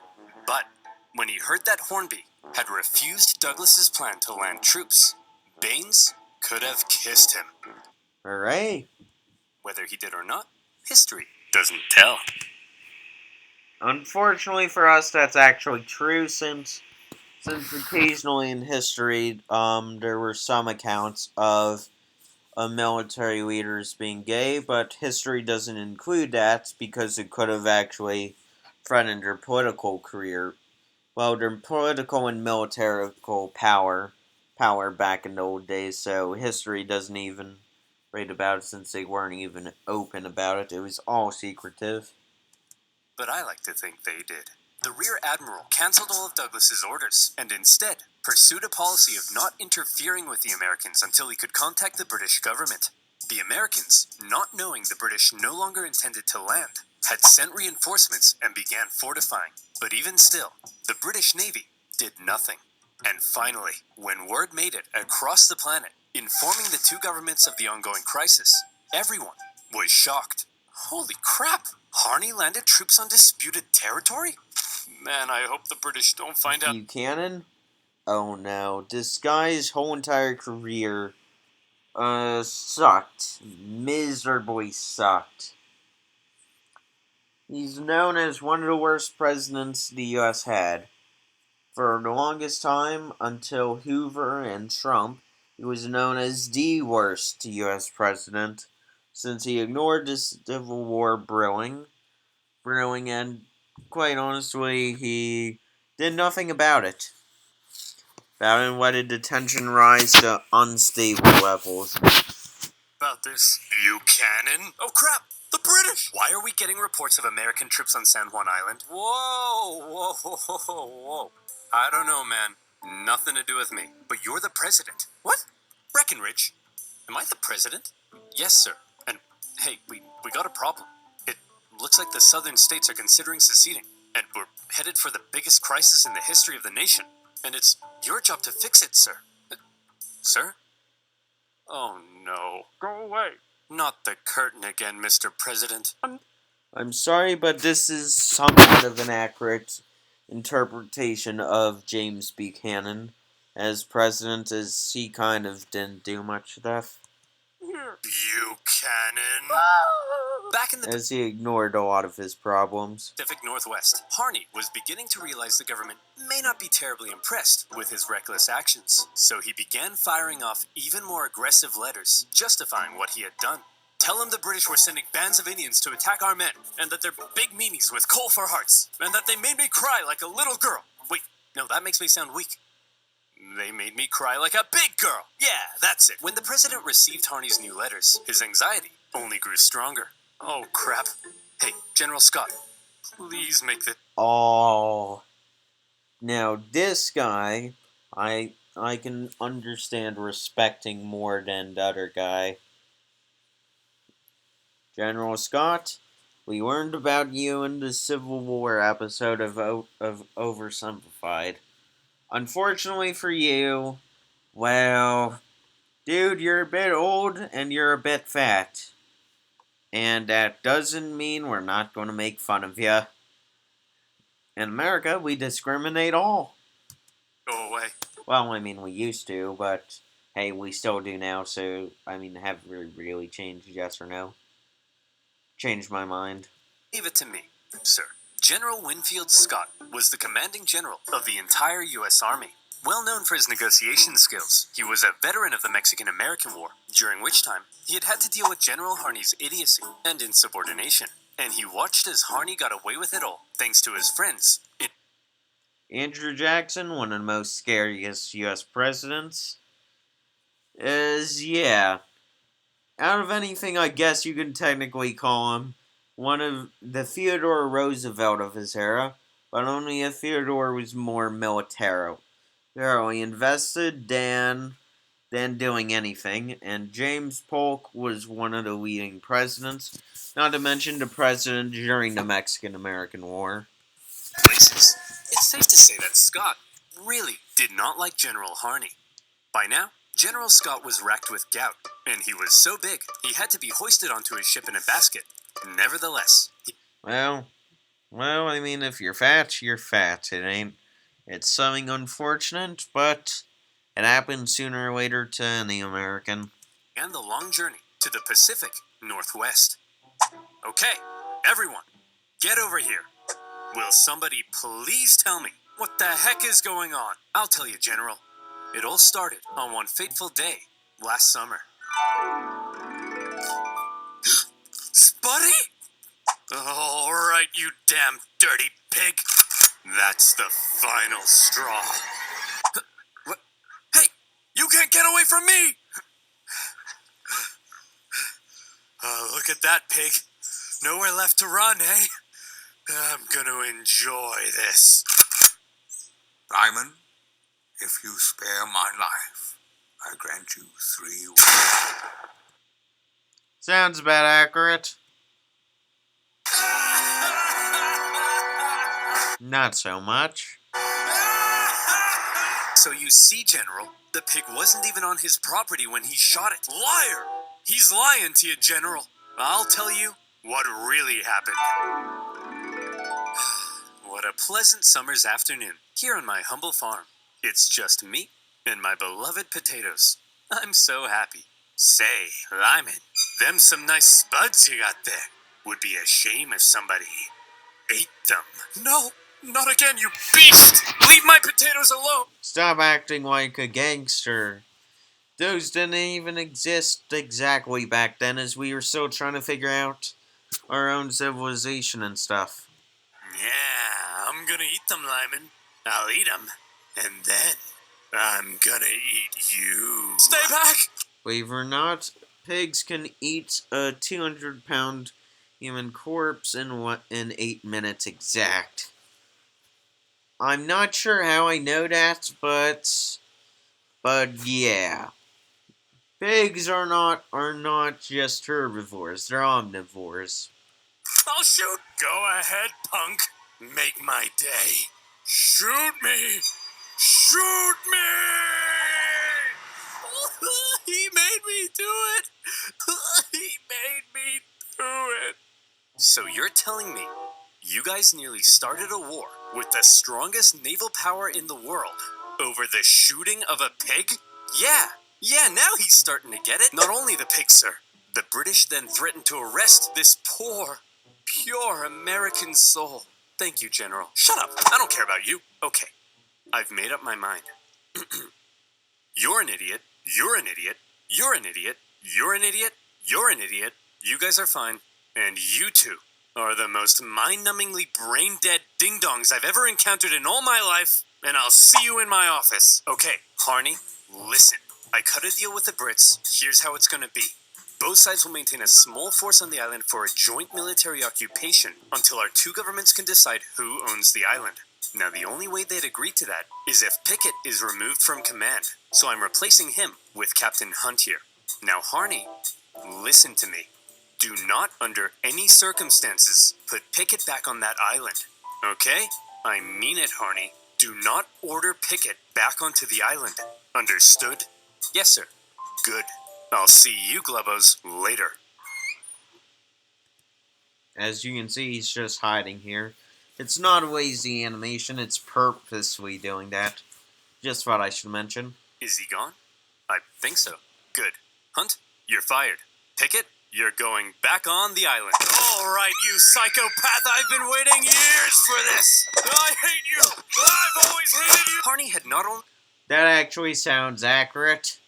But when he heard that Hornby had refused Douglas's plan to land troops, Baines could have kissed him. Hooray. Whether he did or not, history doesn't tell. Unfortunately for us, that's actually true, since occasionally in history, there were some accounts of military leaders being gay, but history doesn't include that because it could have actually threatened their political career. Well, their political and military power back in the old days, so history doesn't even write about it, since they weren't even open about it. It was all secretive. But I like to think they did. The Rear Admiral cancelled all of Douglas's orders, and instead pursued a policy of not interfering with the Americans until he could contact the British government. The Americans, not knowing the British no longer intended to land, had sent reinforcements and began fortifying. But even still, the British Navy did nothing. And finally, when word made it across the planet, informing the two governments of the ongoing crisis, everyone was shocked. Holy crap! Harney landed troops on disputed territory? Man, I hope the British don't find out. Buchanan? Oh no. This guy's whole entire career, sucked. Miserably sucked. He's known as one of the worst presidents the US had. For the longest time, until Hoover and Trump, he was known as the worst US president, since he ignored the Civil War brewing, and quite honestly, he did nothing about it. That and letting the tension rise to unstable levels. About this Buchanan? Oh crap! The British! Why are we getting reports of American troops on San Juan Island? Whoa. I don't know, man. Nothing to do with me. But you're the president. What? Breckenridge? Am I the president? Yes, sir. And hey, we got a problem. It looks like the southern states are considering seceding, and we're headed for the biggest crisis in the history of the nation. And it's your job to fix it, sir. Sir? Oh no. Go away. Not the curtain again, Mr. President. I'm sorry, but this is somewhat of an accurate interpretation of James Buchanan as president, as he kind of didn't do much stuff. Buchanan? Back in the As he ignored a lot of his problems. Pacific Northwest, Harney was beginning to realize the government may not be terribly impressed with his reckless actions, so he began firing off even more aggressive letters, justifying what he had done. Tell him the British were sending bands of Indians to attack our men, and that they're big meanies with coal for hearts, and that they made me cry like a little girl. Wait, no, that makes me sound weak. They made me cry like a big girl. Yeah, that's it. When the president received Harney's new letters, his anxiety only grew stronger. Oh, crap. Hey, General Scott, please make the... Oh. Now, this guy, I can understand respecting more than the other guy. General Scott, we learned about you in the Civil War episode of OverSimplified. Unfortunately for you, well, dude, you're a bit old and you're a bit fat. And that doesn't mean we're not going to make fun of you. In America, we discriminate all. Go away. Well, I mean, we used to, but hey, we still do now, so, I mean, have we really changed, yes or no? Changed my mind. Leave it to me, sir. General Winfield Scott was the commanding general of the entire U.S. Army. Well known for his negotiation skills, he was a veteran of the Mexican-American War, during which time he had had to deal with General Harney's idiocy and insubordination. And he watched as Harney got away with it all, thanks to his friends. Andrew Jackson, one of the most scariest U.S. presidents, is, yeah, out of anything, I guess you can technically call him one of the Theodore Roosevelt of his era, but only if Theodore was more military. Thoroughly invested than doing anything, and James Polk was one of the leading presidents, not to mention the president during the Mexican-American War. Places. It's safe to say that Scott really did not like General Harney. By now, General Scott was racked with gout, and he was so big he had to be hoisted onto his ship in a basket. Nevertheless, Well, I mean, if you're fat, you're fat. It's something unfortunate, but it happens sooner or later to any American. began the long journey to the Pacific Northwest. Okay, everyone, get over here. Will somebody please tell me what the heck is going on? I'll tell you, General. It all started on one fateful day last summer. Spuddy? All right, you damn dirty pig. That's the final straw. What? Hey, you can't get away from me! Look at that pig. Nowhere left to run, eh? I'm gonna enjoy this. Lyman, if you spare my life, I grant you 3 wishes. Sounds about accurate. Not so much. So you see, General, the pig wasn't even on his property when he shot it. Liar! He's lying to you, General. I'll tell you what really happened. What a pleasant summer's afternoon here on my humble farm. It's just me and my beloved potatoes. I'm so happy. Say, Lyman, them some nice spuds you got there. Would be a shame if somebody ate them. No, not again, you beast! Leave my potatoes alone! Stop acting like a gangster. Those didn't even exist exactly back then, as we were still trying to figure out our own civilization and stuff. Yeah, I'm gonna eat them, Lyman. I'll eat them. And then I'm gonna eat you. Stay back! Believe it or not, pigs can eat a 200-pound human corpse in 8 minutes exact. I'm not sure how I know that, but yeah. Pigs are not just herbivores, they're omnivores. I'll shoot. Go ahead, punk. Make my day. Shoot me! Shoot me! He made me do it! He made me do it! So you're telling me you guys nearly started a war with the strongest naval power in the world over the shooting of a pig? Yeah, now he's starting to get it. Not only the pig, sir. The British then threatened to arrest this poor, pure American soul. Thank you, General. Shut up. I don't care about you. Okay, I've made up my mind. You're an idiot. You're an idiot. You're an idiot. You're an idiot. You're an idiot. You guys are fine. And you two are the most mind-numbingly brain-dead ding-dongs I've ever encountered in all my life. And I'll see you in my office. Okay, Harney, listen. I cut a deal with the Brits. Here's how it's gonna be. Both sides will maintain a small force on the island for a joint military occupation until our two governments can decide who owns the island. Now, the only way they'd agree to that is if Pickett is removed from command, so I'm replacing him with Captain Hunt here. Now, Harney, listen to me. Do not, under any circumstances, put Pickett back on that island, okay? I mean it, Harney. Do not order Pickett back onto the island. Understood? Yes, sir. Good. I'll see you, Glebos, later. As you can see, he's just hiding here. It's not a lazy animation, it's purposely doing that. Just what I should mention. Is he gone? I think so. Good. Hunt, you're fired. Pickett, you're going back on the island. All right, you psychopath. I've been waiting years for this. I hate you. I've always hated you. Harney had not only... That actually sounds accurate.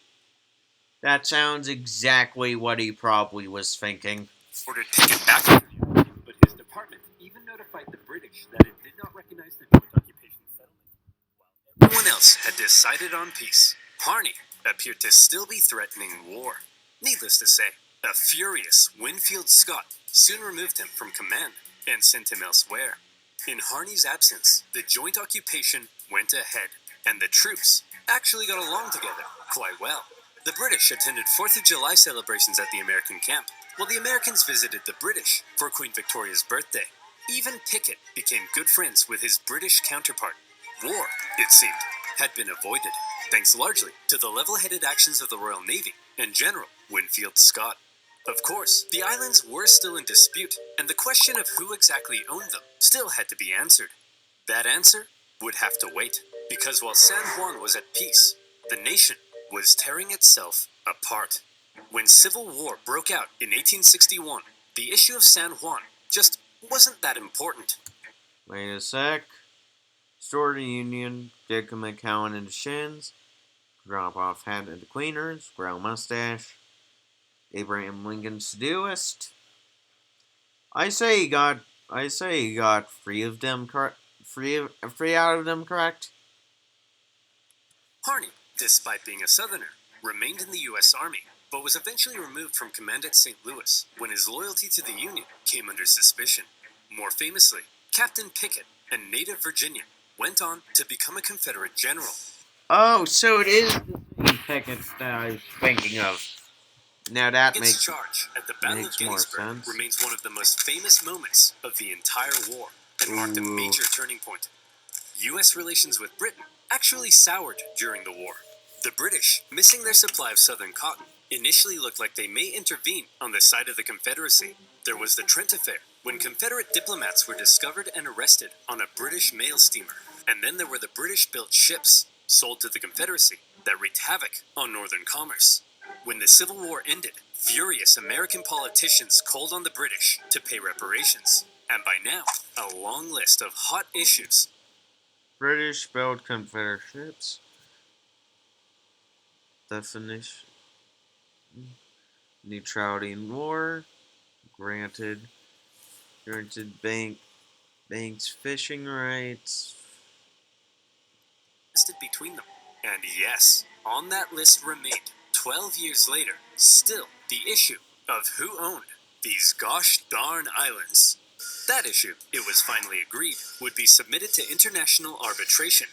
That sounds exactly what he probably was thinking. ordered Pickett back, but his department even notified the British that it did not recognize the joint occupation settlement. While everyone else had decided on peace, Harney appeared to still be threatening war. Needless to say, a furious Winfield Scott soon removed him from command and sent him elsewhere. In Harney's absence, the joint occupation went ahead, and the troops actually got along together quite well. The British attended 4th of July celebrations at the American camp, while the Americans visited the British for Queen Victoria's birthday. Even Pickett became good friends with his British counterpart. War, it seemed, had been avoided, thanks largely to the level-headed actions of the Royal Navy and General Winfield Scott. Of course, the islands were still in dispute, and the question of who exactly owned them still had to be answered. That answer would have to wait, because while San Juan was at peace, the nation was tearing itself apart. When Civil War broke out in 1861, the issue of San Juan just wasn't that important. Wait a sec. Store the Union, kick McCowan into shins, drop off hat at the cleaners, grow mustache. Abraham Lincoln seduced. I say he got free of them, free out of them, correct? Harney, despite being a Southerner, remained in the U.S. Army, but was eventually removed from command at St. Louis when his loyalty to the Union came under suspicion. More famously, Captain Pickett, a native Virginian, went on to become a Confederate general. Oh, so it is the same Pickett that I was thinking of. Now that Its charge at the Battle of makes more Gettysburg sense. remains one of the most famous moments of the entire war and marked a major turning point. U.S. relations with Britain actually soured during the war. The British, missing their supply of southern cotton, initially looked like they may intervene on the side of the Confederacy. There was the Trent Affair, when Confederate diplomats were discovered and arrested on a British mail steamer. And then there were the British-built ships, sold to the Confederacy, that wreaked havoc on northern commerce. When the Civil War ended, furious American politicians called on the British to pay reparations. And by now, a long list of hot issues. British built Confederate ships. Definition. Neutrality in war. Granted banks fishing rights. Listed between them. And yes, on that list remained, 12 years later, still the issue of who owned these gosh darn islands. That issue, it was finally agreed, would be submitted to international arbitration.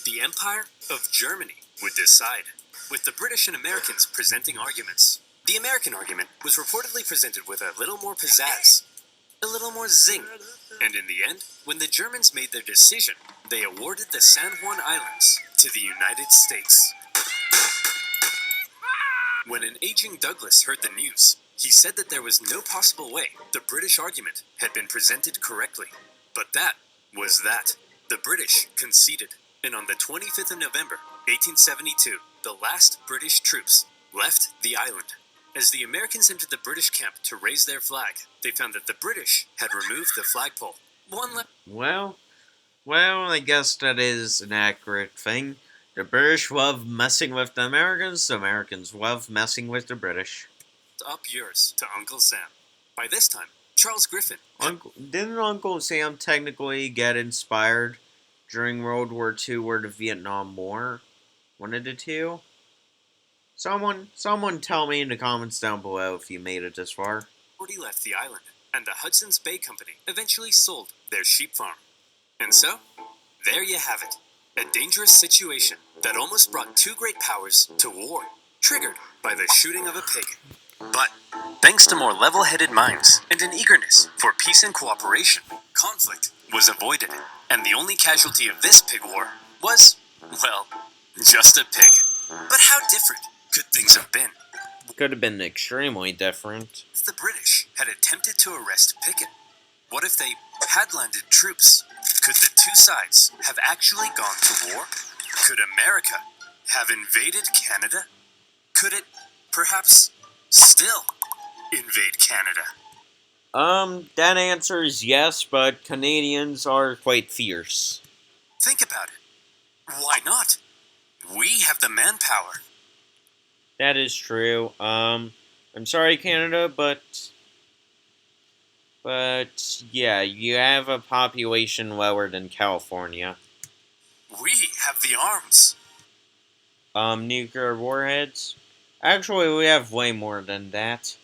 The Empire of Germany would decide, with the British and Americans presenting arguments. The American argument was reportedly presented with a little more pizzazz, a little more zing. And in the end, when the Germans made their decision, they awarded the San Juan Islands to the United States. When an aging Douglas heard the news, he said that there was no possible way the British argument had been presented correctly. But that was that. The British conceded, and on the 25th of November, 1872, the last British troops left the island. As the Americans entered the British camp to raise their flag, they found that the British had removed the flagpole. Well, I guess that is an accurate thing. The British love messing with the Americans love messing with the British. Up yours to Uncle Sam. By this time, Charles Griffin. Didn't Uncle Sam technically get inspired during World War II or the Vietnam War? One of the two? Someone tell me in the comments down below if you made it this far. Already left the island, and the Hudson's Bay Company eventually sold their sheep farm. And so, there you have it. A dangerous situation that almost brought two great powers to war, triggered by the shooting of a pig. But, thanks to more level-headed minds and an eagerness for peace and cooperation, conflict was avoided, and the only casualty of this pig war was, well, just a pig. But how different could things have been? Could have been extremely different. If the British had attempted to arrest Pickett, what if they had landed troops? Could the two sides have actually gone to war? Could America have invaded Canada? Could it, perhaps, still invade Canada? That answer is yes, but Canadians are quite fierce. Think about it. Why not? We have the manpower. That is true. I'm sorry, Canada, but yeah, you have a population lower than California. We have the arms. Nuclear warheads? Actually, we have way more than that.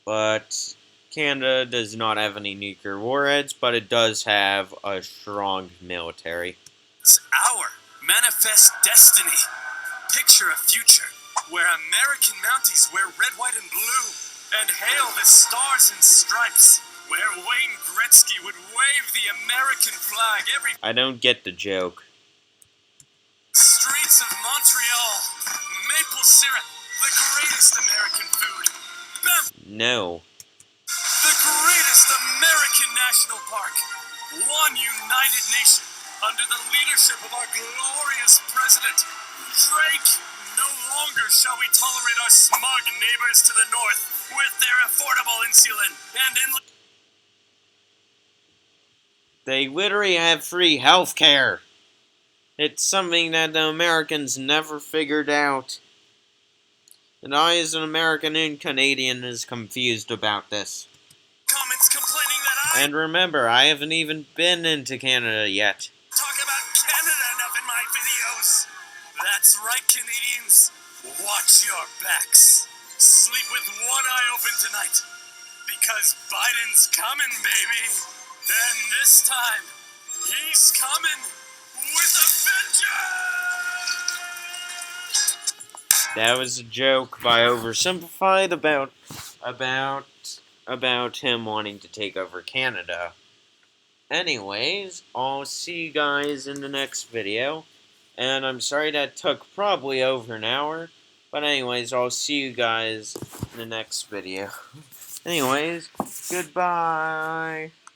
But Canada does not have any nuclear warheads, but it does have a strong military. It's our Manifest destiny. Picture a future where American Mounties wear red, white, and blue and hail the stars and stripes. Where Wayne Gretzky would wave the American flag every I don't get the joke. streets of Montreal. Maple syrup, the greatest American food. Bam! No. The greatest American national park. One united nation under the leadership of our glorious president, Drake. No longer shall we tolerate our smug neighbors to the north with their affordable insulin and They literally have free health care. It's something that the Americans never figured out. And I, as an American and Canadian, is confused about this. comments complaining that I And remember, I haven't even been into Canada yet. talk about Canada enough in my videos. That's right, Canadians. Watch your backs. Sleep with one eye open tonight. Because Biden's coming, baby. And this time, he's coming with a vengeance! That was a joke by OverSimplified about him wanting to take over Canada. Anyways, I'll see you guys in the next video. And I'm sorry that took probably over an hour. But anyways, I'll see you guys in the next video. Anyways, goodbye.